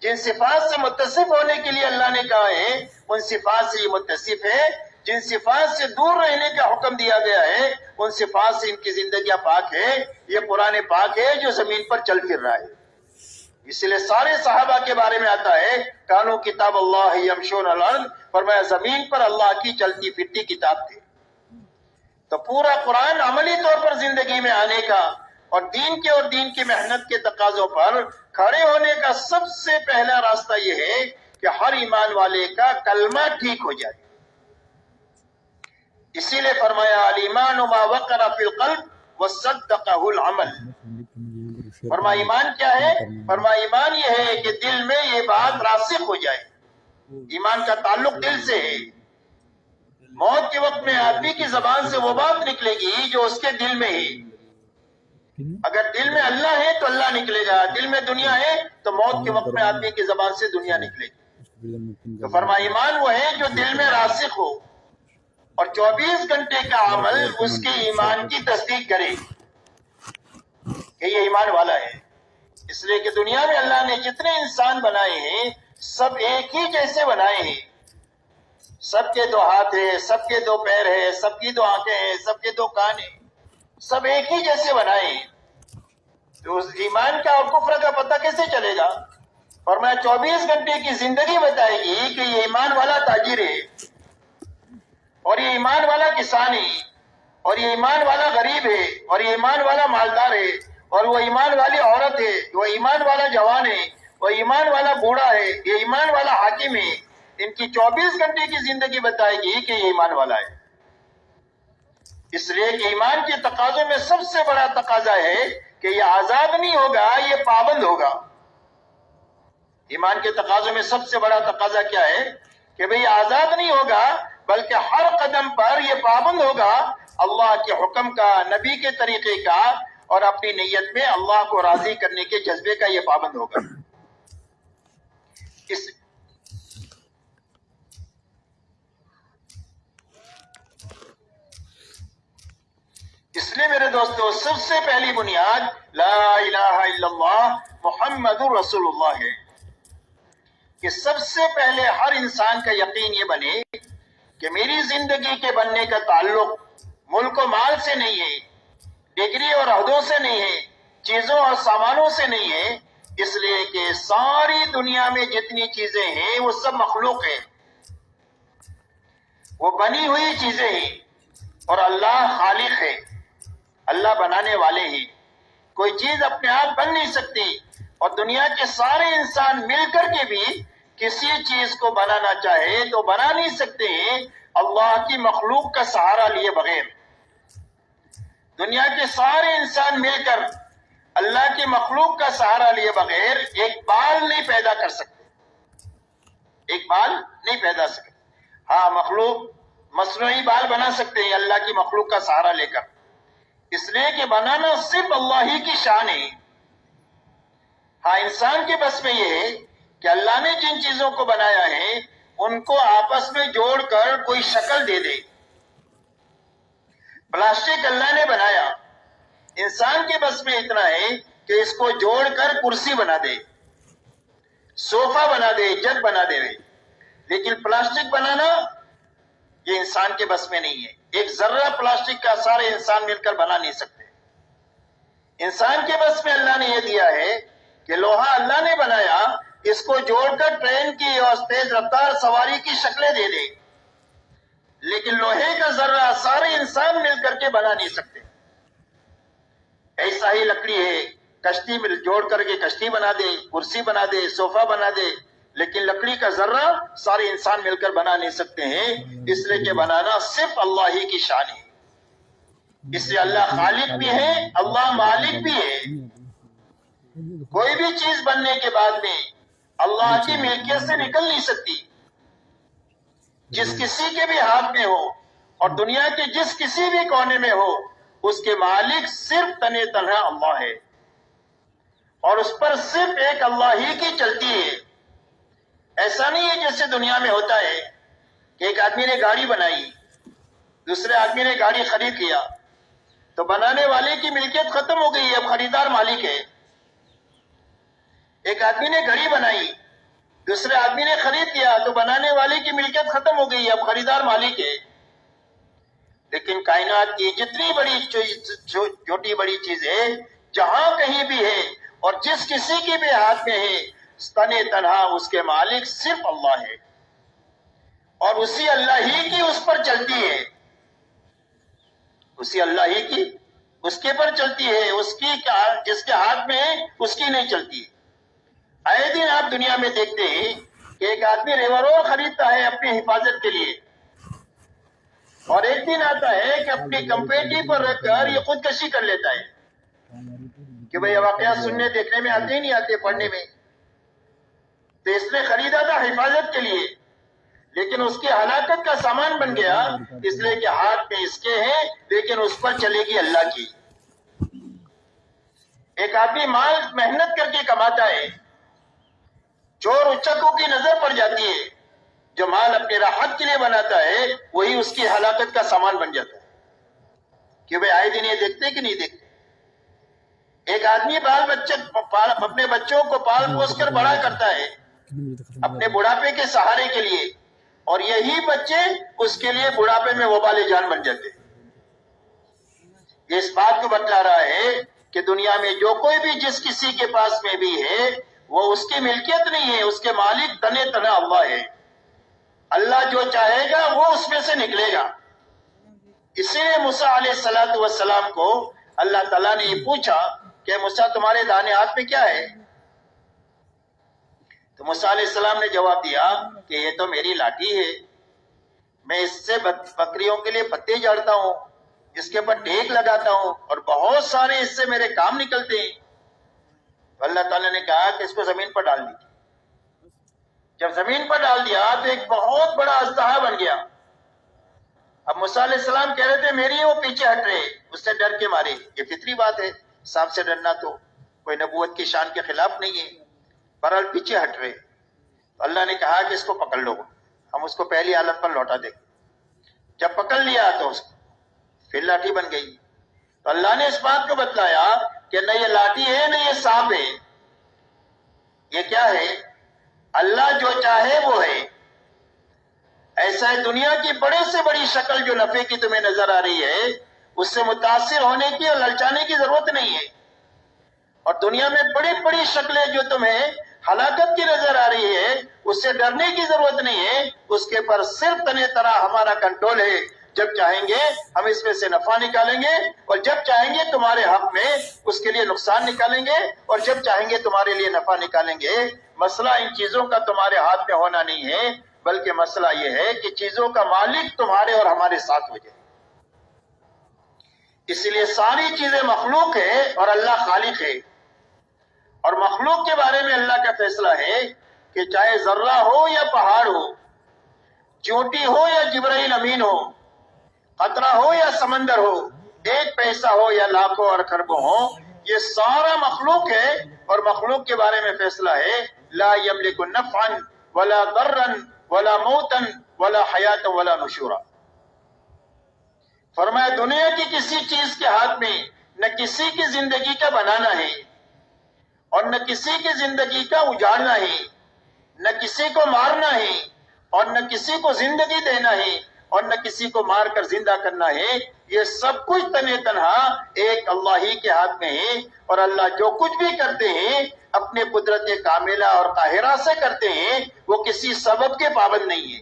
جن صفات سے متصف ہونے کے لیے اللہ نے کہا ہے ان صفات سے یہ متصف ہے، جن صفات سے دور رہنے کا حکم دیا گیا ہے ان صفات سے ان کی زندگیاں پاک ہے۔ یہ قرآن پاک ہے جو زمین پر چل پھر رہا ہے۔ اس لیے سارے صحابہ کے بارے میں آتا ہے کانو کتاب اللہ یمشون الارض، فرمایا زمین پر اللہ کی چلتی پھرتی کتاب تھی۔ تو پورا قرآن عملی طور پر زندگی میں آنے کا اور دین کی محنت کے تقاضوں پر کھڑے ہونے کا سب سے پہلا راستہ یہ ہے کہ ہر ایمان والے کا کلمہ ٹھیک ہو جائے. اسی لیے فرمایا الایمان ما وقر فی القلب وصدقہ العمل. فرمایا ایمان کیا ہے؟ فرمایا ایمان یہ ہے کہ دل میں یہ بات راسخ ہو جائے. ایمان کا تعلق دل سے ہے. موت کے وقت میں آدمی کی زبان سے وہ بات نکلے گی جو اس کے دل میں ہے. اگر دل میں اللہ ہے تو اللہ نکلے گا، دل میں دنیا ہے تو موت کے وقت میں آدمی کی زبان سے دنیا نکلے گی. تو فرمایا ایمان وہ ہے جو دل میں راسخ ہو اور 24 گھنٹے کا عمل اس کے ایمان کی تصدیق کرے کہ یہ ایمان والا ہے. اس لیے کہ دنیا میں اللہ نے جتنے انسان بنائے ہیں سب ایک ہی جیسے بنائے ہیں. سب کے 2 ہاتھ ہیں، سب کے 2 پیر ہیں، سب کی 2 آنکھیں ہیں، سب کے 2 کان ہیں، سب ایک ہی جیسے بنائے ہیں. تو اس ایمان کا اور کفر کا پتہ کیسے چلے گا؟ فرمایا 24 گھنٹے کی زندگی بتائے گی کہ یہ ایمان والا تاجر ہے، اور یہ ایمان والا کسان ہے، اور یہ ایمان والا غریب ہے، اور یہ ایمان والا مالدار ہے، اور وہ ایمان والی عورت ہے، وہ ایمان والا جوان ہے، وہ ایمان والا بوڑھا ہے، یہ ایمان والا حاکم ہے. ان کی 24 گھنٹے کی زندگی بتائے گی کہ یہ ایمان والا ہے. اس لیے کہ ایمان کے تقاضوں میں سب سے بڑا تقاضا ہے کہ یہ آزاد نہیں ہوگا، یہ پابند ہوگا. ایمان کے تقاضوں میں سب سے بڑا تقاضا کیا ہے؟ کہ بھئی آزاد نہیں ہوگا بلکہ ہر قدم پر یہ پابند ہوگا اللہ کے حکم کا، نبی کے طریقے کا، اور اپنی نیت میں اللہ کو راضی کرنے کے جذبے کا یہ پابند ہوگا. اس لیے میرے دوستو سب سے پہلی بنیاد لا الہ الا اللہ محمد رسول اللہ ہے کہ سب سے پہلے ہر انسان کا یقین یہ بنے کہ میری زندگی کے بننے کا تعلق ملک و مال سے نہیں ہے، ڈگری اور عہدوں سے نہیں ہے، چیزوں اور سامانوں سے نہیں ہے. اس لیے کہ ساری دنیا میں جتنی چیزیں ہیں وہ سب مخلوق ہیں، وہ بنی ہوئی چیزیں ہیں، اور اللہ خالق ہے، اللہ بنانے والے ہیں. کوئی چیز اپنے آپ بن نہیں سکتی، اور دنیا کے سارے انسان مل کر کے بھی کسی چیز کو بنانا چاہے تو بنا نہیں سکتے ہیں اللہ کی مخلوق کا سہارا لیے بغیر. دنیا کے سارے انسان مل کر اللہ کی مخلوق کا سہارا لیے بغیر ایک بال نہیں پیدا کر سکتے، ایک بال نہیں پیدا سکتے. ہاں مخلوق مصنوعی بال بنا سکتے ہیں اللہ کی مخلوق کا سہارا لے کر، اس لیے کہ بنانا صرف اللہ ہی کی شان ہے. ہاں انسان کے بس میں یہ ہے کہ اللہ نے جن چیزوں کو بنایا ہے ان کو آپس میں جوڑ کر کوئی شکل دے دے. پلاسٹک اللہ نے بنایا، انسان کے بس میں اتنا ہے کہ اس کو جوڑ کر کرسی بنا دے، صوفہ بنا دے، جگ بنا دے. لیکن پلاسٹک بنانا یہ انسان کے بس میں نہیں ہے. ایک ذرہ پلاسٹک کا سارے انسان مل کر بنا نہیں سکتے. انسان کے بس میں اللہ نے یہ دیا ہے کہ لوہا اللہ نے بنایا، اس کو جوڑ کر ٹرین کی اور تیز رفتار سواری کی شکلیں دے دے. لیکن لوہے کا ذرہ سارے انسان مل کر کے بنا نہیں سکتے. ایسا ہی لکڑی ہے، کشتی میں جوڑ کر کے کشتی بنا دے، کرسی بنا دے، صوفہ بنا دے، لیکن لکڑی کا ذرہ سارے انسان مل کر بنا نہیں سکتے ہیں. اس لیے کہ بنانا صرف اللہ ہی کی شان ہے. اس لیے اللہ خالق بھی ہے، اللہ مالک بھی ہے. کوئی بھی چیز بننے کے بعد میں اللہ کی ملکیت سے نکل نہیں سکتی. جس کسی کے بھی ہاتھ میں ہو اور دنیا کے جس کسی بھی کونے میں ہو، اس کے مالک صرف تنے تنہا اللہ ہے، اور اس پر صرف ایک اللہ ہی کی چلتی ہے. ایسا نہیں ہے جیسے دنیا میں ہوتا ہے کہ ایک آدمی نے گاڑی بنائی، دوسرے آدمی نے گاڑی خرید لیا تو بنانے والے کی ملکیت ختم ہو گئی، اب خریدار مالک ہے. ایک آدمی نے گھڑی بنائی، دوسرے آدمی نے خرید لیا تو بنانے والے کی ملکیت ختم ہو گئی، اب خریدار مالک ہے. لیکن کائنات کی جتنی بڑی چھوٹی بڑی چیزیں جہاں کہیں بھی ہے اور جس کسی کے بھی ہاتھ میں ہے، تنے تنہا اس کے مالک صرف اللہ ہے، اور اسی اللہ ہی کی اس پر چلتی ہے، اسی اللہ ہی کی اس کے پر چلتی ہے. اس کی جس کے ہاتھ میں ہے اس کی نہیں چلتی. آئے دن آپ دنیا میں دیکھتے ہیں کہ ایک آدمی ریورول خریدتا ہے اپنی حفاظت کے لیے، اور ایک دن آتا ہے کہ اپنی کمپیٹی پر رکھ کر یہ خودکشی کر لیتا ہے کہ بھئی واقعات سننے دیکھنے میں آتے ہی نہیں آتے، پڑھنے میں. تو اس نے خریدا تھا حفاظت کے لیے، لیکن اس کی ہلاکت کا سامان بن گیا، اس لیے کہ ہاتھ میں اس کے ہیں لیکن اس پر چلے گی اللہ کی. ایک آدمی مال محنت کر کے کماتا ہے، چور اچکوں کی نظر پڑ جاتی ہے، جو مال اپنے راحت کے لیے بناتا ہے وہی اس کی ہلاکت کا سامان بن جاتا ہے. کہ بھئی آئے دن یہ دیکھتے کہ نہیں دیکھتے؟ ایک آدمی اپنے بچوں کو پال پوس کر بڑا کرتا ہے اپنے بڑھاپے کے سہارے کے لیے، اور یہی بچے اس کے لیے بڑھاپے میں وبال جان بن جاتے ہیں. یہ اس بات کو بتلا رہا ہے کہ دنیا میں جو کوئی بھی جس کسی کے پاس میں بھی ہے وہ اس کی ملکیت نہیں ہے، اس کے مالک تنے تنہا اللہ ہے. اللہ جو چاہے گا وہ اس میں سے نکلے گا. اسی لیے موسیٰ علیہ السلام کو اللہ تعالیٰ نے یہ پوچھا کہ موسیٰ تمہارے دانے ہاتھ میں کیا ہے؟ تو موسیٰ علیہ السلام نے جواب دیا کہ یہ تو میری لاٹھی ہے، میں اس سے بکریوں کے لیے پتے جاڑتا ہوں، اس کے اوپر ٹیک لگاتا ہوں، اور بہت سارے اس سے میرے کام نکلتے ہیں. اللہ تعالیٰ نے کہا کہ اس کو زمین پر ڈال دیجیے. جب زمین پر ڈال دیا تو ایک بہت بڑا اژدہا بن گیا. اب موسیٰ علیہ السلام کہہ رہے تھے میری وہ پیچھے ہٹ رہے، اس سے ڈر کے مارے. یہ فطری بات ہے، سانپ سے ڈرنا تو کوئی نبوت کی شان کے خلاف نہیں ہے. بہرحال پیچھے ہٹ رہے، تو اللہ نے کہا کہ اس کو پکڑ لو، ہم اس کو پہلی حالت پر لوٹا دیں. جب پکڑ لیا تو اس پھر لاٹھی بن گئی. تو اللہ نے اس بات کو بتلایا کہ نہ یہ لاٹھی ہے نہ یہ سانپ ہے، یہ کیا ہے؟ اللہ جو چاہے وہ ہے. ایسا ہے دنیا کی بڑے سے بڑی شکل جو نفع کی تمہیں نظر آ رہی ہے اس سے متاثر ہونے کی اور للچانے کی ضرورت نہیں ہے. اور دنیا میں بڑی بڑی شکلیں جو تمہیں ہلاکت کی نظر آ رہی ہے اس سے ڈرنے کی ضرورت نہیں ہے. اس کے پر صرف تنے طرح ہمارا کنٹرول ہے. جب چاہیں گے ہم اس میں سے نفع نکالیں گے، اور جب چاہیں گے تمہارے حق میں اس کے لیے نقصان نکالیں گے، اور جب چاہیں گے تمہارے لیے نفع نکالیں گے. مسئلہ ان چیزوں کا تمہارے ہاتھ میں ہونا نہیں ہے، بلکہ مسئلہ یہ ہے کہ چیزوں کا مالک تمہارے اور ہمارے ساتھ ہو جائے. اسی لیے ساری چیزیں مخلوق ہے اور اللہ خالق ہے. اور مخلوق کے بارے میں اللہ کا فیصلہ ہے کہ چاہے ذرہ ہو یا پہاڑ ہو، چونٹی ہو یا جبرائیل امین ہو، قطرہ ہو یا سمندر ہو، ایک پیسہ ہو یا لاکھوں اور خربوں ہو، یہ سارا مخلوق ہے. اور مخلوق کے بارے میں فیصلہ ہے لا یملک نفعا ولا ضرا ولا موتا ولا حیاتا ولا نشورا. فرمایا دنیا کی کسی چیز کے ہاتھ میں نہ کسی کی زندگی کا بنانا ہے اور نہ کسی کی زندگی کا اجاڑنا ہے، نہ کسی کو مارنا ہے اور نہ کسی کو زندگی دینا ہے اور نہ کسی کو مار کر زندہ کرنا ہے. یہ سب کچھ تنے تنہا ایک اللہ ہی کے ہاتھ میں ہے. اور اللہ جو کچھ بھی کرتے ہیں اپنے قدرت کاملہ اور قاہرہ سے کرتے ہیں، وہ کسی سبب کے پابند نہیں ہے.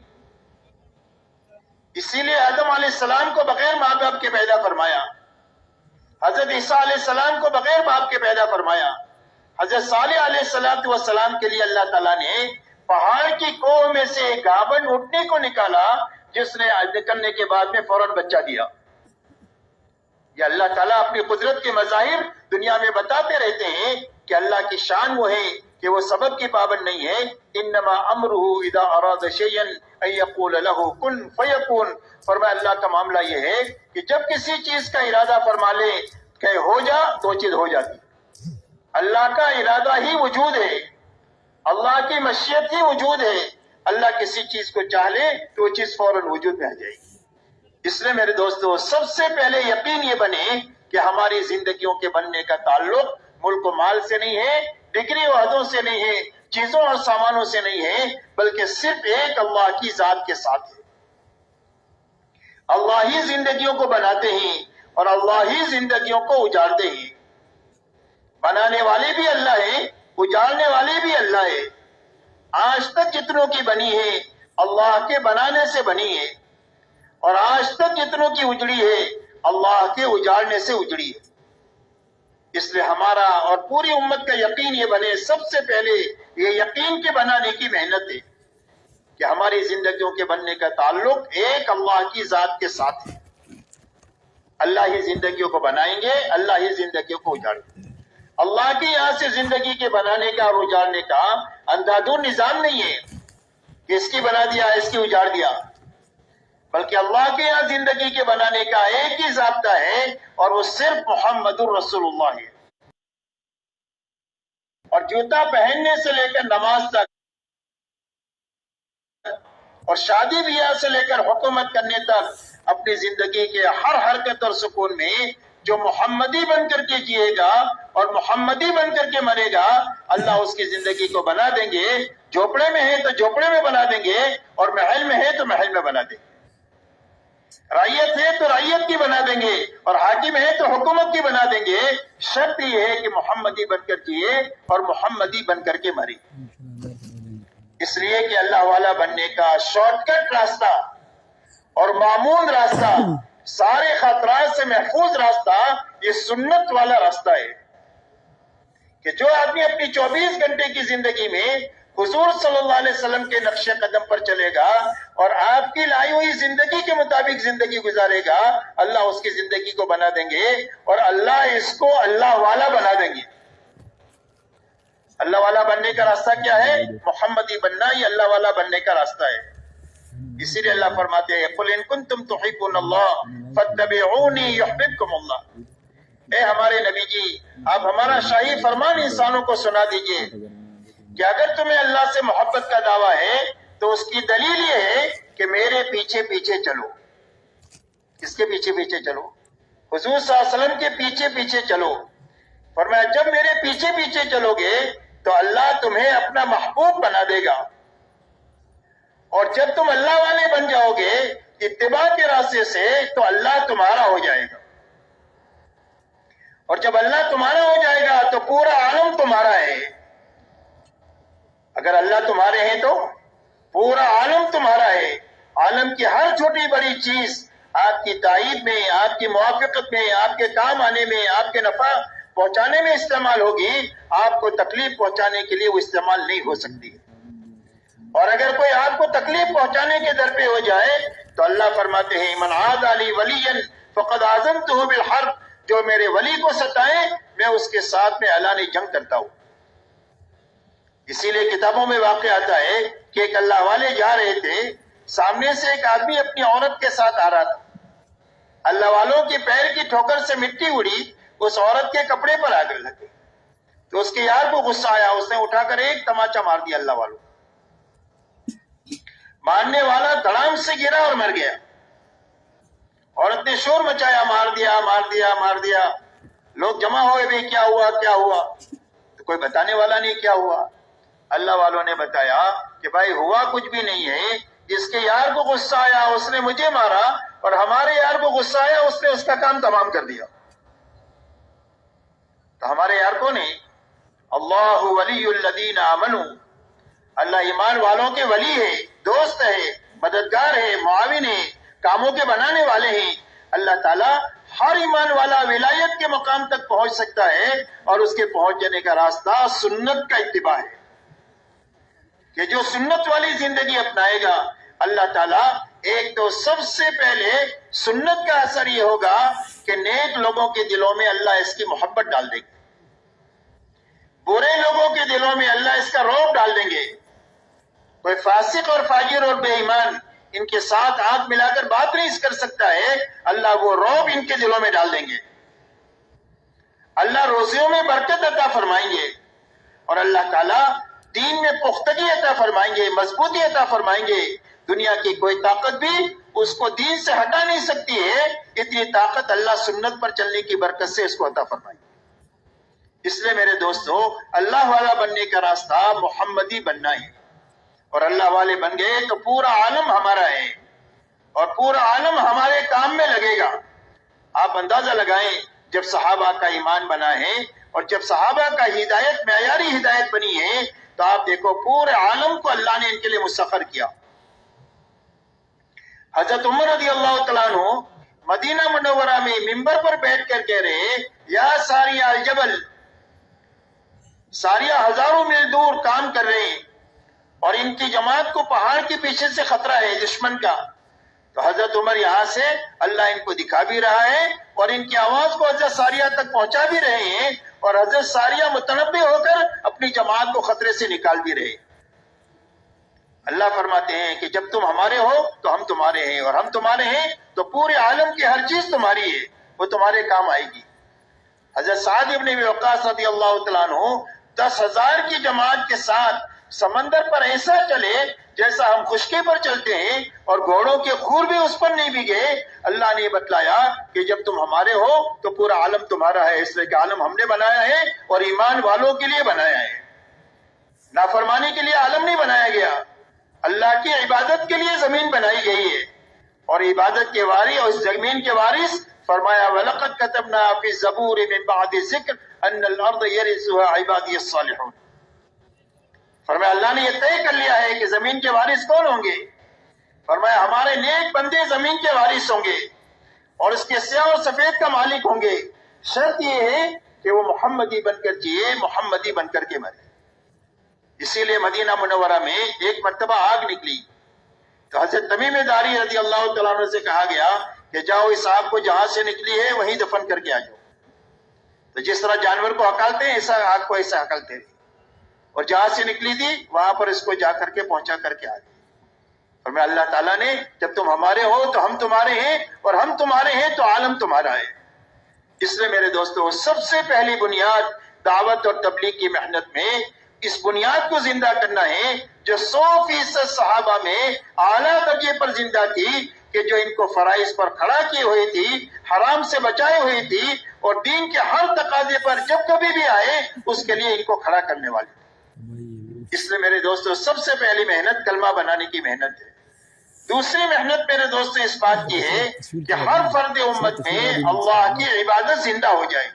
اسی لیے آدم علیہ السلام کو بغیر ماں باپ کے پیدا فرمایا، حضرت عیسیٰ علیہ السلام کو بغیر باپ کے پیدا فرمایا، حضرت صالح علیہ السلام کے لیے اللہ تعالیٰ نے پہاڑ کی کوہ میں سے ایک گابن اٹھنے کو نکالا جس نے نکلنے کے بعد میں فوراً بچہ دیا. یہ اللہ تعالیٰ اپنی قدرت کے مظاہر دنیا میں بتاتے رہتے ہیں کہ اللہ کی شان وہ ہے کہ وہ سبب کی پابند نہیں ہے. انما امرہ اذا اراد شیئا ان یقول له کن فیکون. فرمایا اللہ کا معاملہ یہ ہے کہ جب کسی چیز کا ارادہ فرما لے کہ ہو جا تو وہ چیز ہو جاتی. اللہ کا ارادہ ہی وجود ہے، اللہ کی مشیت ہی وجود ہے. اللہ کسی چیز کو چاہ لے تو وہ چیز فوراً وجود میں آ جائے گی. اس لیے میرے دوستو سب سے پہلے یقین یہ بنے کہ ہماری زندگیوں کے بننے کا تعلق ملک و مال سے نہیں ہے، ڈگری و عہدوں سے نہیں ہے، چیزوں اور سامانوں سے نہیں ہے، بلکہ صرف ایک اللہ کی ذات کے ساتھ ہے. اللہ ہی زندگیوں کو بناتے ہیں اور اللہ ہی زندگیوں کو اجاڑتے ہیں. بنانے والے بھی اللہ ہیں، اجاڑنے والے بھی اللہ ہے. آج تک جتنوں کی بنی ہے اللہ کے بنانے سے بنی ہے، اور آج تک جتنوں کی اجڑی ہے اللہ کے اجاڑنے سے اجڑی ہے. اس لیے ہمارا اور پوری امت کا یقین یہ بنے، سب سے پہلے یہ یقین کے بنانے کی محنت ہے کہ ہماری زندگیوں کے بننے کا تعلق ایک اللہ کی ذات کے ساتھ ہے۔ اللہ ہی زندگیوں کو بنائیں گے، اللہ ہی زندگیوں کو اجاڑیں گے۔ اللہ کی یہاں سے زندگی کے بنانے کا اور اجاڑنے کا اندھادھند نظام نہیں ہے کہ اس کی بنا دیا اس کی اجاڑ دیا، بلکہ اللہ کے یہاں زندگی کے بنانے کا ایک ہی ضابطہ ہے اور وہ صرف محمد الرسول اللہ ہے۔ اور جوتا پہننے سے لے کر نماز تک اور شادی بیاہ سے لے کر حکومت کرنے تک اپنی زندگی کے ہر حرکت اور سکون میں جو محمدی بن کر کے جیے گا اور محمدی بن کر کے مرے گا، اللہ اس کی زندگی کو بنا دیں گے۔ جھوپڑے میں ہے تو جھوپڑے میں بنا دیں گے، اور محل میں ہے تو محل میں بنا دیں گے، رعیت ہے تو رعیت کی بنا دیں گے، اور حاکم ہے تو حکومت کی بنا دیں گے۔ شرط یہ ہے کہ محمدی بن کر جیے اور محمدی بن کر کے مرے۔ اس لیے کہ اللہ والا بننے کا شارٹ کٹ راستہ اور معمول راستہ، سارے خطرات سے محفوظ راستہ، یہ سنت والا راستہ ہے کہ جو آدمی اپنی 24 گھنٹے کی زندگی میں حضور صلی اللہ علیہ وسلم کے نقش قدم پر چلے گا اور آپ کی لائی ہوئی زندگی کے مطابق زندگی گزارے گا، اللہ اس کی زندگی کو بنا دیں گے اور اللہ اس کو اللہ والا بنا دیں گے۔ اللہ والا بننے کا راستہ کیا ہے؟ محمدی بننا، یہ اللہ والا بننے کا راستہ ہے۔ اسی لیے اللہ فرماتے ہیں قُلْ إِن كُنتُمْ تُحِبُّونَ اللَّهَ فَاتَّبِعُونِي يُحْبِبْكُمُ اللَّهُ۔ اے ہمارے نبی جی، آپ ہمارا شاہی فرمان انسانوں کو سنا دیجئے کہ اگر تمہیں اللہ سے محبت کا دعویٰ ہے تو اس کی دلیل یہ ہے کہ میرے پیچھے پیچھے چلو۔ کس کے پیچھے پیچھے چلو؟ حضور صلی اللہ علیہ وسلم کے پیچھے پیچھے چلو۔ فرمایا جب میرے پیچھے پیچھے چلو گے تو اللہ تمہیں اپنا محبوب بنا دے گا، اور جب تم اللہ والے بن جاؤ گے اتباع کے راستے سے تو اللہ تمہارا ہو جائے گا، اور جب اللہ تمہارا ہو جائے گا تو پورا عالم تمہارا ہے۔ اگر اللہ تمہارے ہیں تو پورا عالم تمہارا ہے۔ عالم کی ہر چھوٹی بڑی چیز آپ کی تائید میں، آپ کی موافقت میں، آپ کے کام آنے میں، آپ کے نفع پہنچانے میں استعمال ہوگی، آپ کو تکلیف پہنچانے کے لیے وہ استعمال نہیں ہو سکتی۔ اور اگر کوئی آپ کو تکلیف پہنچانے کے در پہ ہو جائے تو اللہ فرماتے ہیں من عاد علی ولیا فقد آذنتہ بالحرب، جو میرے ولی کو ستائے میں اس کے ساتھ میں اعلان جنگ کرتا ہوں۔ اسی لیے کتابوں میں واقع آتا ہے کہ ایک اللہ والے جا رہے تھے، سامنے سے ایک آدمی اپنی عورت کے ساتھ آ رہا تھا، اللہ والوں کے پیر کی ٹھوکر سے مٹی اڑی، اس عورت کے کپڑے پر آ کر لگی تو اس کے یار کو غصہ آیا، اس نے اٹھا کر ایک تماچا مار دیا اللہ والوں۔ مارنے والا دھڑام سے گرا اور مر گیا۔ عورت نے شور مچایا مار دیا مار دیا مار دیا، لوگ جمع ہوئے بھی کیا ہوا کیا ہوا، تو کوئی بتانے والا نہیں کیا ہوا۔ اللہ والوں نے بتایا کہ بھائی ہوا کچھ بھی نہیں ہے، جس کے یار کو غصہ آیا اس نے مجھے مارا، اور ہمارے یار کو غصہ آیا اس نے اس کا کام تمام کر دیا۔ تو ہمارے یار کون ہے؟ اللہ ولی الذین آمنوا، اللہ ایمان والوں کے ولی ہے، دوست ہے، مددگار ہے، معاون ہے، کاموں کے بنانے والے ہیں۔ اللہ تعالیٰ ہر ایمان والا ولایت کے مقام تک پہنچ سکتا ہے، اور اس کے پہنچ جانے کا راستہ سنت کا اتباع ہے کہ جو سنت والی زندگی اپنائے گا اللہ تعالیٰ ایک تو سب سے پہلے سنت کا اثر یہ ہوگا کہ نیک لوگوں کے دلوں میں اللہ اس کی محبت ڈال دیں گے، برے لوگوں کے دلوں میں اللہ اس کا رعب ڈال دیں گے۔ کوئی فاسق اور فاجر اور بے ایمان ان کے ساتھ آنکھ ملا کر بات نہیں کر سکتا ہے، اللہ وہ رعب ان کے دلوں میں ڈال دیں گے۔ اللہ روزیوں میں برکت عطا فرمائیں گے، اور اللہ تعالیٰ دین میں پختگی عطا فرمائیں گے، مضبوطی عطا فرمائیں گے۔ دنیا کی کوئی طاقت بھی اس کو دین سے ہٹا نہیں سکتی ہے، اتنی طاقت اللہ سنت پر چلنے کی برکت سے اس کو عطا فرمائیں گے۔ اس لیے میرے دوستو، اللہ والا بننے کا راستہ محمدی بننا ہے، اور اللہ والے بن گئے تو پورا عالم ہمارا ہے، اور پورا عالم ہمارے کام میں لگے گا۔ آپ اندازہ لگائیں جب صحابہ کا ایمان بنا ہے اور جب صحابہ کا ہدایت معیاری ہدایت بنی ہے، تو آپ دیکھو پورے عالم کو اللہ نے ان کے لیے مسخر کیا۔ حضرت عمر رضی اللہ تعالیٰ عنہ مدینہ منورہ میں ممبر پر بیٹھ کر کہہ رہے یا ساریہ الجبل، ساریہ ہزاروں میل دور کام کر رہے ہیں اور ان کی جماعت کو پہاڑ کے پیچھے سے خطرہ ہے دشمن کا. تو حضرت عمر یہاں سے اللہ ان کو دکھا بھی رہا ہے اور ان کی آواز کو حضرت ساریہ تک پہنچا بھی رہے ہیں اور حضرت ساریہ متنبع ہو کر اپنی جماعت کو خطرے سے نکال بھی رہے. اللہ فرماتے ہیں کہ جب تم ہمارے ہو تو ہم تمہارے ہیں اور ہم تمہارے ہیں تو پورے عالم کی ہر چیز تمہاری ہے، وہ تمہارے کام آئے گی. حضرت سعد ابن ابی وقاص رضی اللہ تعالیٰ عنہ 10,000 کی جماعت کے ساتھ سمندر پر ایسا چلے جیسا ہم خشکی پر چلتے ہیں اور گھوڑوں کے خور بھی اس پر نہیں بھیگے. اللہ نے بتلایا کہ جب تم ہمارے ہو تو پورا عالم تمہارا ہے، اس لیے کہ عالم ہم نے بنایا ہے اور ایمان والوں کے لیے بنایا ہے، نافرمانی کے لیے عالم نہیں بنایا گیا. اللہ کی عبادت کے لیے زمین بنائی گئی ہے اور عبادت کے وارث اور اس زمین کے وارث فرمایا وَلَقَدْ كَتَبْنَا فِي الزَّبُورِ مِن بَعْدِ الذِّكْرِ أَنَّ الْأَرْضَ يَرِثُهَا عِبَادِيَ الصَّالِحُونَ. فرمایا اللہ نے یہ طے کر لیا ہے کہ زمین کے وارث کون ہوں گے. فرمایا ہمارے نیک بندے زمین کے وارث ہوں گے اور اس کے سیاہ اور سفید کا مالک ہوں گے. شرط یہ ہے کہ وہ محمدی بن کر جیے، محمدی بن کر کے مرے. اسی لیے مدینہ منورہ میں ایک مرتبہ آگ نکلی تو حضرت تمیم داری رضی اللہ تعالیٰ عنہ سے کہا گیا کہ جاؤ اس آگ کو جہاں سے نکلی ہے وہیں دفن کر کے آ جاؤ. تو جس طرح جانور کو ہکالتے ہیں ایسا آگ کو ایسا ہکالتے تھے اور جہاں سے نکلی تھی وہاں پر اس کو جا کر کے پہنچا کر کے آ گئے. اور میں اللہ تعالیٰ نے جب تم ہمارے ہو تو ہم تمہارے ہیں اور ہم تمہارے ہیں تو عالم تمہارا ہے. اس لیے میرے دوستو سب سے پہلی بنیاد دعوت اور تبلیغ کی محنت میں اس بنیاد کو زندہ کرنا ہے جو 100% صحابہ میں اعلیٰ درجے پر زندہ تھی کہ جو ان کو فرائض پر کھڑا کی ہوئی تھی، حرام سے بچائے ہوئی تھی اور دین کے ہر تقاضے پر جب کبھی بھی آئے اس کے لیے ان کو کھڑا کرنے والی. اس لیے میرے دوستو سب سے پہلی محنت کلمہ بنانے کی محنت ہے. دوسری محنت میرے دوستو اس بات کی ہے کہ ہر فرد امت میں اللہ کی عبادت زندہ ہو جائے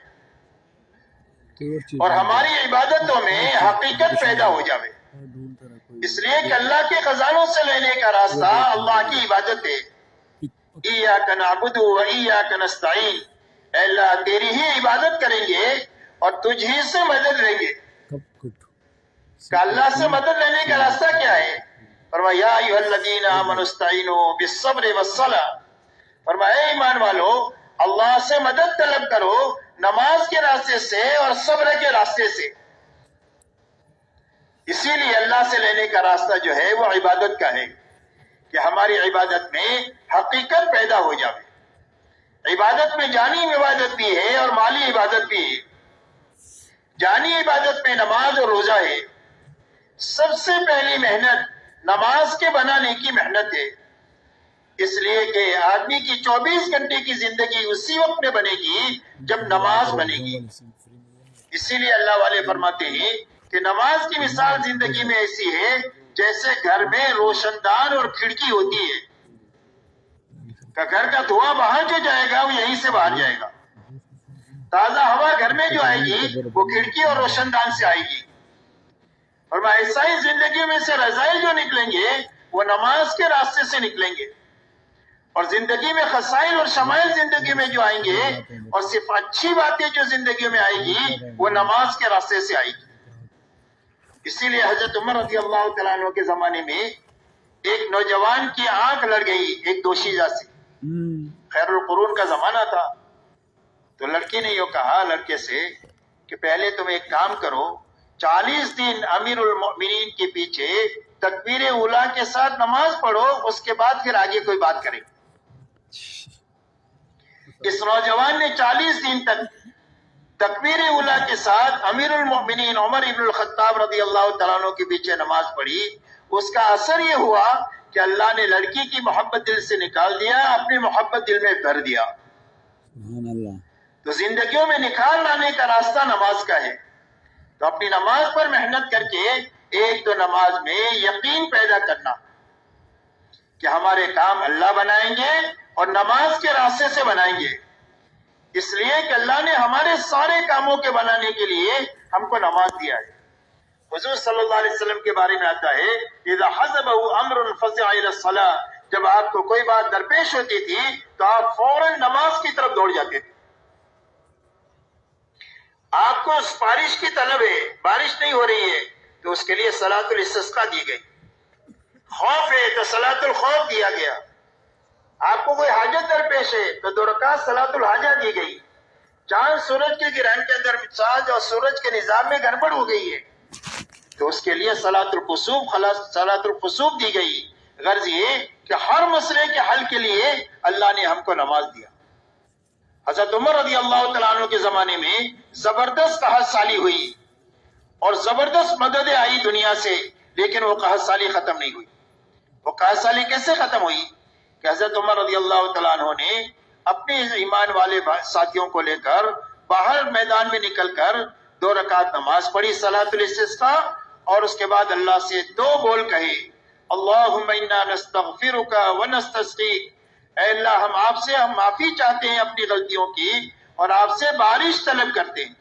اور ہماری عبادتوں میں حقیقت پیدا ہو جائے. اس لیے کہ اللہ کے خزانوں سے لینے کا راستہ اللہ کی عبادت ہے. ایاک نعبد و ایاک نستعین، اے اللہ تیری ہی عبادت کریں گے اور تجھ ہی سے مدد لیں گے. کہ اللہ سے مدد لینے کا راستہ کیا ہے؟ فرمایا یا ایھا الذین آمنوا استعینوا بالصبر والصلاۃ. فرمایا اے ایمان والو اللہ سے مدد طلب کرو نماز کے راستے سے اور صبر کے راستے سے. اسی لیے اللہ سے لینے کا راستہ جو ہے وہ عبادت کا ہے کہ ہماری عبادت میں حقیقت پیدا ہو جائے. عبادت میں جانی عبادت بھی ہے اور مالی عبادت بھی ہے. جانی عبادت میں نماز اور روزہ ہے. سب سے پہلی محنت نماز کے بنانے کی محنت ہے، اس لیے کہ آدمی کی 24 گھنٹے کی زندگی اسی وقت میں بنے گی جب نماز بنے گی. اسی لیے اللہ والے فرماتے ہیں کہ نماز کی مثال زندگی میں ایسی ہے جیسے گھر میں روشن دان اور کھڑکی ہوتی ہے کہ گھر کا دھواں باہر جو جائے گا وہ یہیں سے باہر جائے گا. تازہ ہوا گھر میں جو آئے گی وہ کھڑکی اور روشن دان سے آئے گی. اور ایسا ہی زندگی میں سے رذائل جو نکلیں گے وہ نماز کے راستے سے نکلیں گے اور زندگی میں خسائل اور شمائل زندگی میں جو آئیں گے اور صرف اچھی باتیں جو زندگی میں آئے گی وہ نماز کے راستے سے آئے گی. اسی لیے حضرت عمر رضی اللہ تعالیٰ عنہ کے زمانے میں ایک نوجوان کی آنکھ لڑ گئی ایک دوشیزہ سے. خیر القرون کا زمانہ تھا تو لڑکی نے یہ کہا لڑکے سے کہ پہلے تم ایک کام کرو، 40 دن امیر المؤمنین کے پیچھے تکبیر اولیٰ کے ساتھ نماز پڑھو، اس کے بعد پھر آگے کوئی بات کریں. اس نوجوان نے 40 دن تک تکبیر اولیٰ کے ساتھ امیر المؤمنین عمر ابن الخطاب رضی اللہ تعالیٰ عنہ کے پیچھے نماز پڑھی. اس کا اثر یہ ہوا کہ اللہ نے لڑکی کی محبت دل سے نکال دیا، اپنی محبت دل میں بھر دیا. تو زندگیوں میں نکھار لانے کا راستہ نماز کا ہے. تو اپنی نماز پر محنت کر کے ایک تو نماز میں یقین پیدا کرنا کہ ہمارے کام اللہ بنائیں گے اور نماز کے راستے سے بنائیں گے. اس لیے کہ اللہ نے ہمارے سارے کاموں کے بنانے کے لیے ہم کو نماز دیا ہے. حضور صلی اللہ علیہ وسلم کے بارے میں آتا ہے اذا حزبه امر فزع الى الصلاة جب آپ کو کوئی بات درپیش ہوتی تھی تو آپ فوراً نماز کی طرف دوڑ جاتے تھے. آپ کو اس بارش کی طلب ہے، بارش نہیں ہو رہی ہے تو اس کے لیے صلاۃ الاستسقاء دی گئی. خوف ہے تو صلاۃ الخوف دیا گیا. آپ کو کوئی حاجت درپیش ہے تو 2 رکعت صلاۃ الحاجہ دی گئی. چاند سورج کے گرہن کے اندر چاند اور سورج کے نظام میں گڑبڑ ہو گئی ہے تو اس کے لیے صلاۃ الکسوف دی گئی. غرض یہ کہ ہر مسئلے کے حل کے لیے اللہ نے ہم کو نماز دیا. حضرت عمر رضی اللہ تعالیٰ عنہ کے زمانے میں زبردست قحط سالی ہوئی اور زبردست مدد آئی دنیا سے، لیکن وہ قحط سالی ختم نہیں ہوئی. وہ قحط سالی کیسے ختم ہوئی کہ حضرت عمر رضی اللہ تعالیٰ عنہ نے اپنے ایمان والے ساتھیوں کو لے کر باہر میدان میں نکل کر 2 رکعت نماز پڑھی صلاۃ الاستسقاء، اور اس کے بعد اللہ سے 2 بول کہے، اللہم انا نستغفرک ونستسقیک، اے اللہ ہم آپ سے معافی چاہتے ہیں اپنی غلطیوں کی اور آپ سے بارش طلب کرتے ہیں.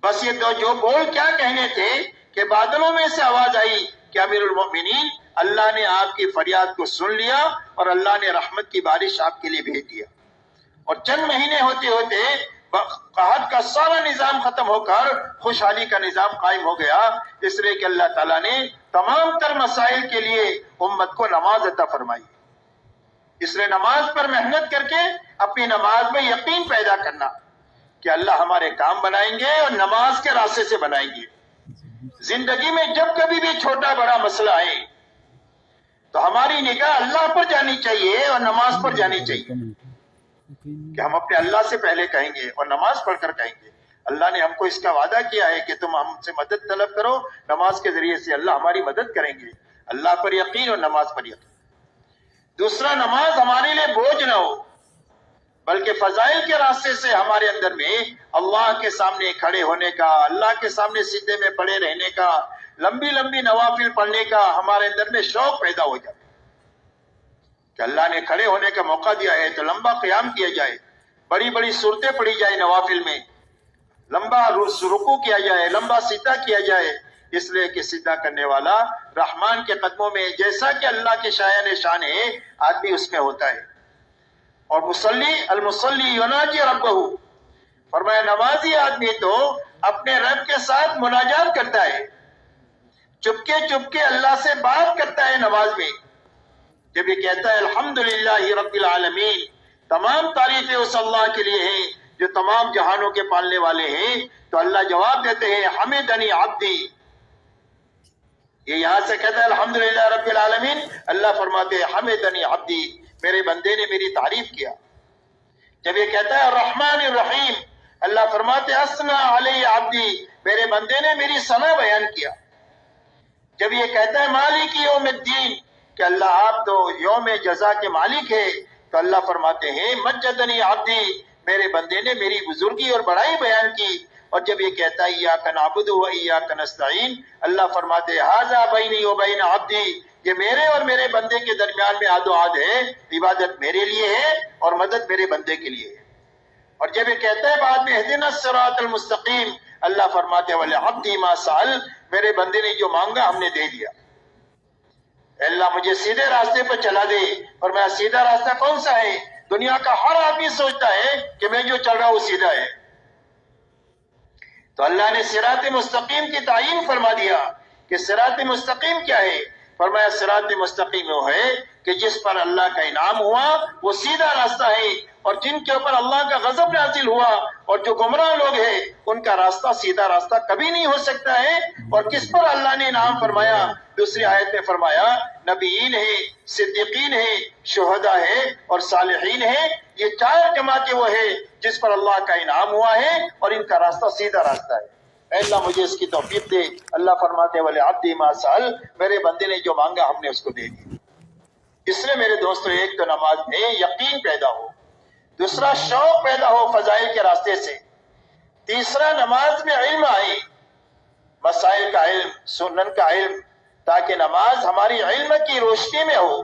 بس یہ جو بول کیا کہنے تھے کہ بادلوں میں سے آواز آئی کہ امیر المؤمنین اللہ نے آپ کی فریاد کو سن لیا اور اللہ نے رحمت کی بارش آپ کے لیے بھیج دیا. اور چند مہینے ہوتے ہوتے قحط کا سارا نظام ختم ہو کر خوشحالی کا نظام قائم ہو گیا، اس لیے کہ اللہ تعالیٰ نے تمام تر مسائل کے لیے امت کو نماز عطا فرمائی. اس لیے نماز پر محنت کر کے اپنی نماز میں یقین پیدا کرنا کہ اللہ ہمارے کام بنائیں گے اور نماز کے راستے سے بنائیں گے. زندگی میں جب کبھی بھی چھوٹا بڑا مسئلہ آئے تو ہماری نگاہ اللہ پر جانی چاہیے اور نماز پر جانی چاہیے کہ ہم اپنے اللہ سے پہلے کہیں گے اور نماز پڑھ کر کہیں گے. اللہ نے ہم کو اس کا وعدہ کیا ہے کہ تم ہم سے مدد طلب کرو، نماز کے ذریعے سے اللہ ہماری مدد کریں گے. اللہ پر یقین اور نماز پر یقین. دوسرا، نماز ہمارے لیے بوجھ نہ ہو بلکہ فضائل کے راستے سے ہمارے اندر میں اللہ کے سامنے کھڑے ہونے کا، اللہ کے سامنے سجدے میں پڑے رہنے کا، لمبی لمبی نوافل پڑھنے کا ہمارے اندر میں شوق پیدا ہو جائے کہ اللہ نے کھڑے ہونے کا موقع دیا ہے تو لمبا قیام کیا جائے، بڑی بڑی صورتیں پڑھی جائے نوافل میں، لمبا رکوع کیا جائے، لمبا سجدہ کیا جائے. اس لیے کہ سجدہ کرنے والا رحمان کے قدموں میں جیسا کہ اللہ کے شایان شان ہے آدمی اس میں ہوتا ہے. اور المصلی یناجی ربہ، فرمایا نمازی آدمی تو اپنے رب کے ساتھ مناجات کرتا ہے، چپکے چپکے اللہ سے بات کرتا ہے نماز میں. جب یہ کہتا ہے الحمدللہ رب العالمین، تمام تعریفیں اس اللہ کے لیے ہیں جو تمام جہانوں کے پالنے والے ہیں، تو اللہ جواب دیتے ہیں حمدنی عبدی. یہ یہاں سے کہتا ہے الحمدللہ رب العالمین، اللہ فرماتے ہیں حمدنی عبدی، میرے بندے نے میری تعریف کیا. جب یہ کہتا ہے الرحمن الرحیم، اللہ فرماتے اسنا علی عبدی، میرے بندے نے میری ثنا بیان کیا. جب یہ کہتا ہے مالک یوم الدین، کہ اللہ آپ تو یوم جزا کے مالک ہے، تو اللہ فرماتے ہیں مجدنی عبدی، میرے بندے نے میری بزرگی اور بڑائی بیان کی. اور جب یہ کہتا ہے ایاک نعبد و ایاک نستعین، اللہ فرماتے ہیں ھذا بینی و بین عبدی، یہ میرے اور میرے بندے کے درمیان میں عہد و عہد ہے، عبادت میرے لیے ہے اور مدد میرے بندے کے لیے ہے. اور جب یہ کہتا ہے بعد میں اہدنا الصراط المستقیم، اللہ فرماتے ہیں ولعبدی ما سأل، میرے بندے نے جو مانگا ہم نے دے دیا. اے اللہ مجھے سیدھے راستے پر چلا دے. اور میں سیدھا راستہ کون سا ہے؟ دنیا کا ہر آدمی سوچتا ہے کہ میں جو چل رہا ہوں وہ سیدھا ہے، تو اللہ نے صراط مستقیم کی تعین فرما دیا کہ صراط مستقیم کیا ہے. فرمایا صراط مستقیم وہ ہے کہ جس پر اللہ کا انعام ہوا وہ سیدھا راستہ ہے، اور جن کے اوپر اللہ کا غضب نازل ہوا اور جو گمراہ لوگ ہیں ان کا راستہ سیدھا راستہ کبھی نہیں ہو سکتا ہے. اور کس پر اللہ نے انعام فرمایا؟ دوسری آیت میں فرمایا نبیین ہیں، صدیقین ہیں، شہداء ہیں اور صالحین ہیں. یہ 4 جماعتیں وہ ہیں جس پر اللہ کا انعام ہوا ہے اور ان کا راستہ سیدھا راستہ ہے. اے اللہ مجھے اس کی توفیق دے. اللہ فرماتے ہیں وَلِعَبْدِي مَا سَأَلَ، میرے بندے نے جو مانگا ہم نے اس کو دے دیا. اس لیے میرے دوستو ایک تو نماز میں یقین پیدا ہو، دوسرا شوق پیدا ہو فضائل کے راستے سے، تیسرا نماز میں علم آئے، مسائل کا علم، سنن کا علم، تاکہ نماز ہماری علم کی روشنی میں ہو.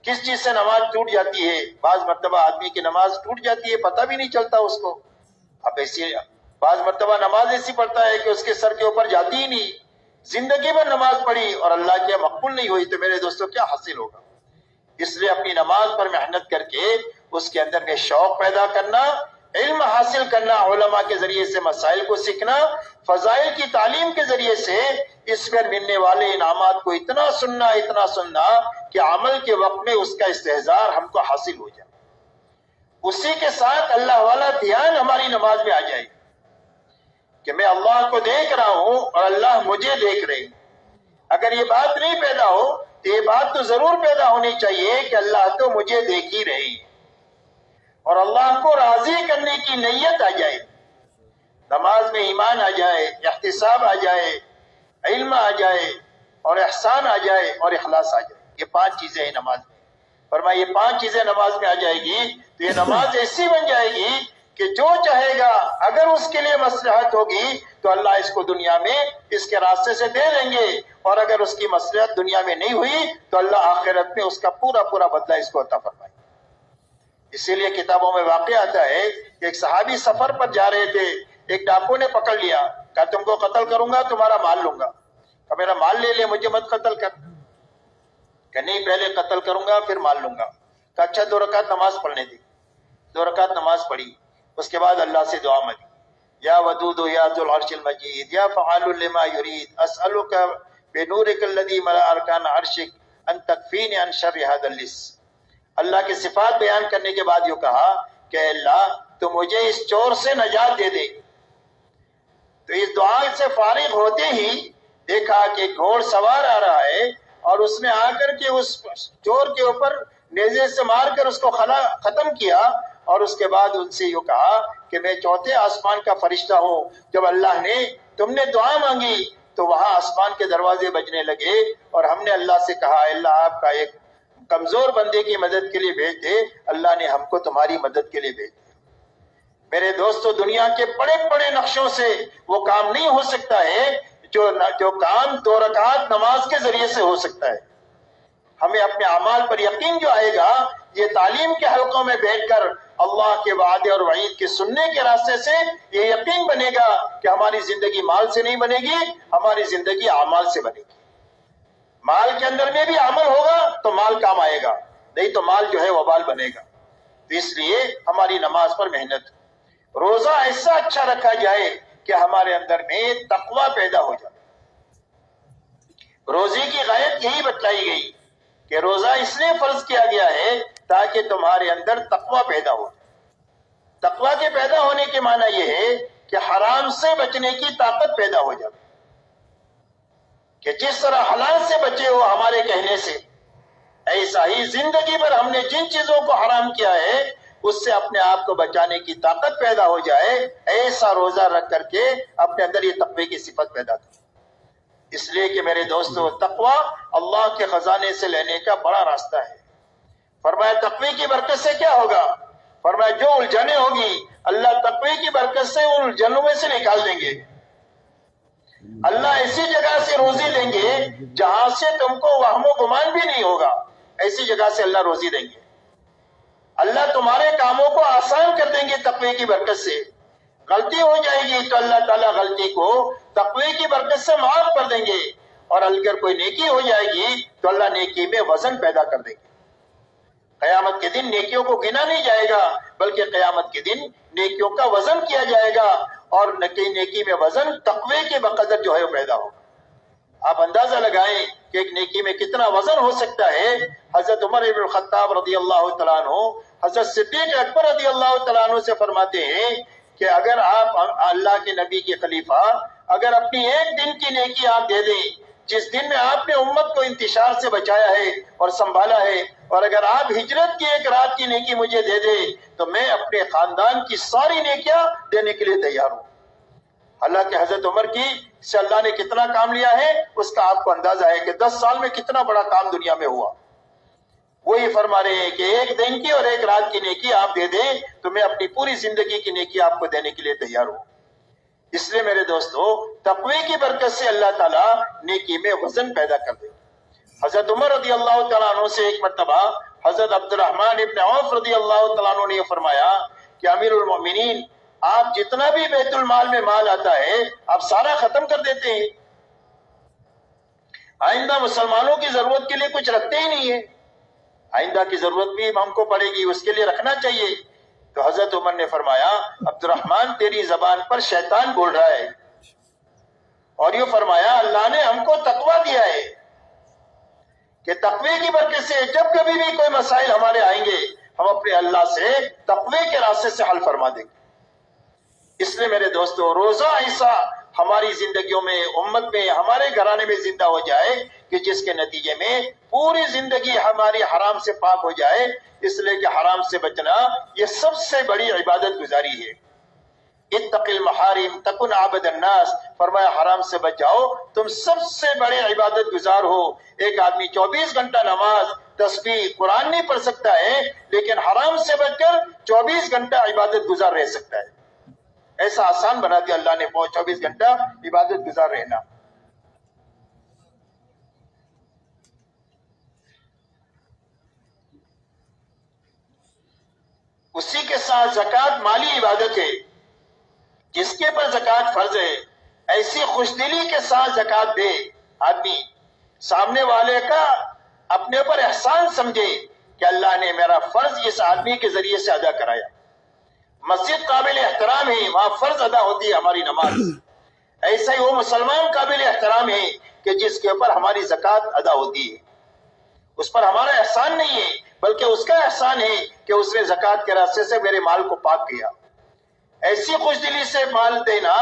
کس چیز سے نماز ٹوٹ جاتی ہے؟ بعض مرتبہ آدمی کی نماز ٹوٹ جاتی ہے پتہ بھی نہیں چلتا اس کو. اب ایسی بعض مرتبہ نماز ایسی پڑھتا ہے کہ اس کے سر کے اوپر جاتی ہی نہیں، زندگی میں نماز پڑھی اور اللہ کے مقبول نہیں ہوئی تو میرے دوستوں کیا حاصل ہوگا؟ اس لیے اپنی نماز پر محنت کر کے اس کے اندر میں شوق پیدا کرنا، علم حاصل کرنا، علماء کے ذریعے سے مسائل کو سیکھنا، فضائل کی تعلیم کے ذریعے سے اس پر ملنے والے انعامات کو اتنا سننا کہ عمل کے وقت میں اس کا استحضار ہم کو حاصل ہو جائے۔ اسی کے ساتھ اللہ والا دھیان ہماری نماز میں آ جائے کہ میں اللہ کو دیکھ رہا ہوں اور اللہ مجھے دیکھ رہے ہیں۔ اگر یہ بات نہیں پیدا ہو تو یہ بات تو ضرور پیدا ہونی چاہیے کہ اللہ تو مجھے دیکھ ہی رہے اور اللہ کو راضی کرنے کی نیت آ جائے، نماز میں ایمان آ جائے، احتساب آ جائے، علم آ جائے اور احسان آ جائے اور اخلاص آ جائے۔ یہ 5 چیزیں ہیں نماز میں۔ فرمایا یہ 5 چیزیں نماز میں آ جائے گی تو یہ نماز ایسی بن جائے گی کہ جو چاہے گا اگر اس کے لیے مصلحت ہوگی تو اللہ اس کو دنیا میں اس کے راستے سے دے دیں گے، اور اگر اس کی مصلحت دنیا میں نہیں ہوئی تو اللہ آخرت میں اس کا پورا بدلہ اس کو عطا فرمائے۔ اسی لیے کتابوں میں واقع آتا ہے کہ ایک صحابی سفر پر جا رہے تھے، ایک ڈاکو نے پکڑ لیا، کہا تم کو قتل کروں گا، تمہارا مال لوں گا۔ کہا میرا مال لے لے، مجھے مت قتل کر۔ کہ نہیں، پہلے قتل کروں گا پھر مال لوں گا۔ کہا اچھا 2 رکعت نماز پڑھنے دی۔ 2 رکعت نماز پڑھی، اس کے بعد اللہ سے دعا مانگی، یا ودود یا ذو العرش المجید یا فعال لما یرید اسألک بنورک الذی ملأ ارکان عرشک ان تکفینی عن شر ھذا اللص۔ اللہ کی صفات بیان کرنے کے بعد یہ کہا کہ اللہ تو مجھے اس چور سے نجات دے دے۔ تو اس دعا سے فارغ ہوتے ہی دیکھا کہ گھوڑ سوار آ رہا ہے اور اس نے آ کر کے اس چور کے اوپر نیزے سے مار کر اس کو ختم کیا، اور اس کے بعد ان سے یہ کہا کہ میں 4تھے آسمان کا فرشتہ ہوں۔ جب اللہ نے تم نے دعا مانگی تو وہاں آسمان کے دروازے بجنے لگے اور ہم نے اللہ سے کہا اللہ آپ کا ایک کمزور بندے کی مدد کے لیے بھیج دے، اللہ نے ہم کو تمہاری مدد کے لیے بھیج دیا۔ میرے دوستو، دنیا کے بڑے بڑے نقشوں سے وہ کام نہیں ہو سکتا ہے جو کام 2 رکعت نماز کے ذریعے سے ہو سکتا ہے۔ ہمیں اپنے اعمال پر یقین جو آئے گا یہ تعلیم کے حلقوں میں بیٹھ کر اللہ کے وعدے اور وعید کے سننے کے راستے سے یہ یقین بنے گا کہ ہماری زندگی مال سے نہیں بنے گی، ہماری زندگی اعمال سے بنے گی۔ مال کے اندر میں بھی عمل ہوگا تو مال کام آئے گا، نہیں تو مال جو ہے وبال بنے گا۔ تو اس لیے ہماری نماز پر محنت، روزہ ایسا اچھا رکھا جائے کہ ہمارے اندر میں تقوی پیدا ہو جائے۔ روزے کی غایت یہی بتلائی گئی کہ روزہ اس لیے فرض کیا گیا ہے تاکہ تمہارے اندر تقوی پیدا ہو جائے۔ تقوی کے پیدا ہونے کے معنی یہ ہے کہ حرام سے بچنے کی طاقت پیدا ہو جائے، کہ جس طرح حلال سے بچے ہو ہمارے کہنے سے، ایسا ہی زندگی بھر ہم نے جن چیزوں کو حرام کیا ہے اس سے اپنے آپ کو بچانے کی طاقت پیدا ہو جائے۔ ایسا روزہ رکھ کر کے اپنے اندر یہ تقوی کی صفت پیدا کرے۔ اس لیے کہ میرے دوستو، تقوی اللہ کے خزانے سے لینے کا بڑا راستہ ہے۔ فرمایا تقوی کی برکت سے کیا ہوگا؟ فرمایا جو الجھنیں ہوگی اللہ تقوی کی برکت سے ان الجھنوں میں سے نکال دیں گے۔ اللہ ایسی جگہ سے روزی دیں گے جہاں سے تم کو وہم و گمان بھی نہیں ہوگا، ایسی جگہ سے اللہ روزی دیں گے۔ اللہ تمہارے کاموں کو آسان کر دیں گے تقوی کی برکت سے۔ غلطی ہو جائے گی تو اللہ تعالیٰ غلطی کو تقوی کی برکت سے معاف کر دیں گے، اور اگر کوئی نیکی ہو جائے گی تو اللہ نیکی میں وزن پیدا کر دیں گے۔ قیامت کے دن نیکیوں کو گنا نہیں جائے گا بلکہ قیامت کے دن نیکیوں کا وزن کیا جائے گا، اور نیکی میں وزن تقوی کے بقدر جو ہے وہ پیدا ہوگا۔ آپ اندازہ لگائیں کہ ایک نیکی میں کتنا وزن ہو سکتا ہے۔ حضرت عمر بن الخطاب رضی اللہ تعالیٰ عنہ حضرت صدیق اکبر رضی اللہ تعالیٰ عنہ سے فرماتے ہیں کہ اگر آپ اللہ کے نبی کے خلیفہ اگر اپنی ایک دن کی نیکی آپ دے دیں، جس دن میں آپ نے امت کو انتشار سے بچایا ہے اور سنبھالا ہے، اور اگر آپ ہجرت کی ایک رات کی نیکی مجھے دے دیں تو میں اپنے خاندان کی ساری نیکیاں دینے کے لیے تیار ہوں۔ حالانکہ حضرت عمر کی سے اللہ نے کتنا کام لیا ہے اس کا آپ کو اندازہ ہے کہ 10 سال میں کتنا بڑا کام دنیا میں ہوا۔ وہی فرما رہے ہیں کہ ایک دن کی اور ایک رات کی نیکی آپ دے دیں تو میں اپنی پوری زندگی کی نیکی آپ کو دینے کے لیے تیار ہوں۔ اس لیے میرے دوستو، تقوی کی برکت سے اللہ تعالیٰ نیکی میں وزن پیدا کر دے۔ حضرت عمر رضی اللہ تعالیٰ عنہ سے ایک مرتبہ حضرت عبد الرحمن ابن عوف رضی اللہ تعالیٰ عنہ نے فرمایا کہ امیر المؤمنین، آپ جتنا بھی بیت المال میں مال آتا ہے آپ سارا ختم کر دیتے ہیں۔ آئندہ مسلمانوں کی ضرورت کے لیے کچھ رکھتے ہی نہیں ہے. آئندہ کی ضرورت بھی ہم کو پڑے گی، اس کے لیے رکھنا چاہیے. تو حضرت عمر نے فرمایا عبد الرحمن تیری زبان پر شیطان بول رہا ہے، اور یہ فرمایا اللہ نے ہم کو تقوی دیا ہے کہ تقوی کی برکت سے جب کبھی بھی کوئی مسائل ہمارے آئیں گے ہم اپنے اللہ سے تقوی کے راستے سے حل فرما دیں گے. اس لیے میرے دوستو روزہ ایسا ہماری زندگیوں میں، امت میں، ہمارے گھرانے میں زندہ ہو جائے کہ جس کے نتیجے میں پوری زندگی ہماری حرام سے پاک ہو جائے. اس لیے کہ حرام سے بچنا یہ سب سے بڑی عبادت گزاری ہے. اتق المحارم تکن عابد الناس، فرمایا حرام سے بچ جاؤ تم سب سے بڑے عبادت گزار ہو. ایک آدمی 24 گھنٹہ نماز، تسبیح، قرآن نہیں پڑھ سکتا ہے، لیکن حرام سے بچ کر 24 گھنٹہ عبادت گزار رہ سکتا ہے. ایسا آسان بنا دیا اللہ نے 24 گھنٹہ عبادت گزار رہنا. اسی کے ساتھ زکوٰۃ مالی عبادت ہے. جس کے پر زکوٰۃ فرض ہے ایسی خوش دلی کے ساتھ زکوٰۃ دے. آدمی سامنے والے کا اپنے پر احسان سمجھے کہ اللہ نے میرا فرض اس آدمی کے ذریعے سے ادا کرایا. مسجد قابل احترام ہے، وہاں فرض ادا ہوتی ہے ہماری نماز. ایسا ہی وہ مسلمان قابل احترام ہے کہ جس کے اوپر ہماری زکوٰۃ ادا ہوتی ہے. اس پر ہمارا احسان نہیں ہے بلکہ اس کا احسان ہے کہ اس نے زکوٰۃ کے راستے سے میرے مال کو پاک کیا. ایسی خوش دلی سے مال دینا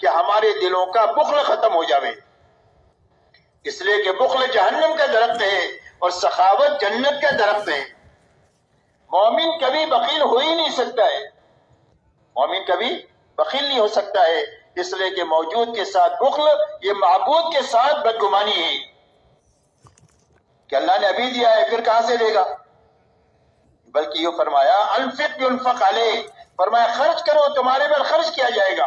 کہ ہمارے دلوں کا بخل ختم ہو جاوے. اس لیے کہ بخل جہنم کا درخت ہے اور سخاوت جنت کا درخت ہے. مومن کبھی بخیل ہو ہی نہیں سکتا ہے، مومن کبھی بخیل نہیں ہو سکتا ہے. اس لیے کہ موجود کے ساتھ بخل یہ معبود کے ساتھ بدگمانی ہے کہ اللہ نے ابھی دیا ہے پھر کہاں سے دے گا. بلکہ یہ فرمایا انفق ينفق علیہ، فرمایا خرچ کرو تمہارے پر خرچ کیا جائے گا.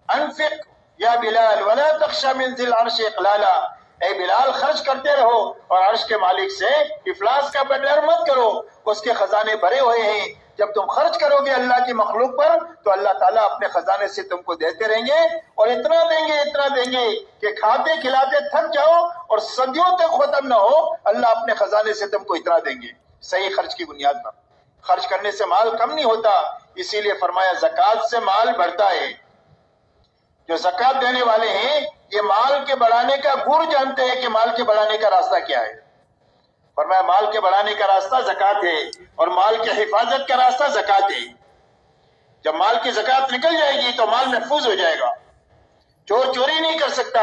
انفق یا بلال ولا تخشى من ذی العرش اقلالا، اے بلال خرچ کرتے رہو اور عرش کے مالک سے افلاس کا ڈر مت کرو، اس کے خزانے بھرے ہوئے ہیں. جب تم خرچ کرو گے اللہ کی مخلوق پر تو اللہ تعالیٰ اپنے خزانے سے تم کو دیتے رہیں گے، اور اتنا دیں گے کہ کھاتے کھلاتے تھک جاؤ اور صدیوں تک ختم نہ ہو. اللہ اپنے خزانے سے تم کو اتنا دیں گے صحیح خرچ کی بنیاد پر. خرچ کرنے سے مال کم نہیں ہوتا، اسی لیے فرمایا زکوٰۃ سے مال بڑھتا ہے. جو زکوٰۃ دینے والے ہیں یہ مال کے بڑھانے کا گر جانتے ہیں کہ مال کے بڑھانے کا راستہ کیا ہے. فرمایا مال کے بڑھانے کا راستہ زکوٰۃ ہے اور مال کی حفاظت کا راستہ زکوٰۃ ہے. جب مال کی زکوٰۃ نکل جائے گی تو مال محفوظ ہو جائے گا. چور چوری نہیں کر سکتا،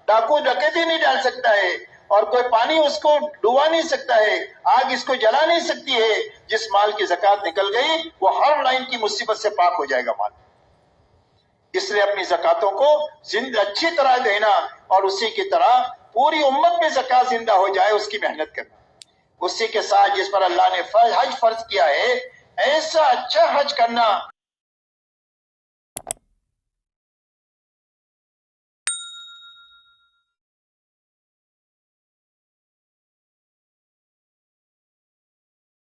ڈاکو ڈکیتی نہیں ڈال سکتا ہے، اور کوئی پانی اس کو ڈبا نہیں سکتا ہے، آگ اس کو جلا نہیں سکتی ہے. جس مال کی زکوٰۃ نکل گئی وہ ہر لائن کی مصیبت سے پاک ہو جائے گا مال. اس لیے اپنی زکوٰۃوں کو اچھی طرح دینا اور اسی کی طرح پوری امت میں زکوٰۃ زندہ ہو جائے اس کی محنت کرنا. اسی کے ساتھ جس پر اللہ نے حج فرض کیا ہے ایسا اچھا حج کرنا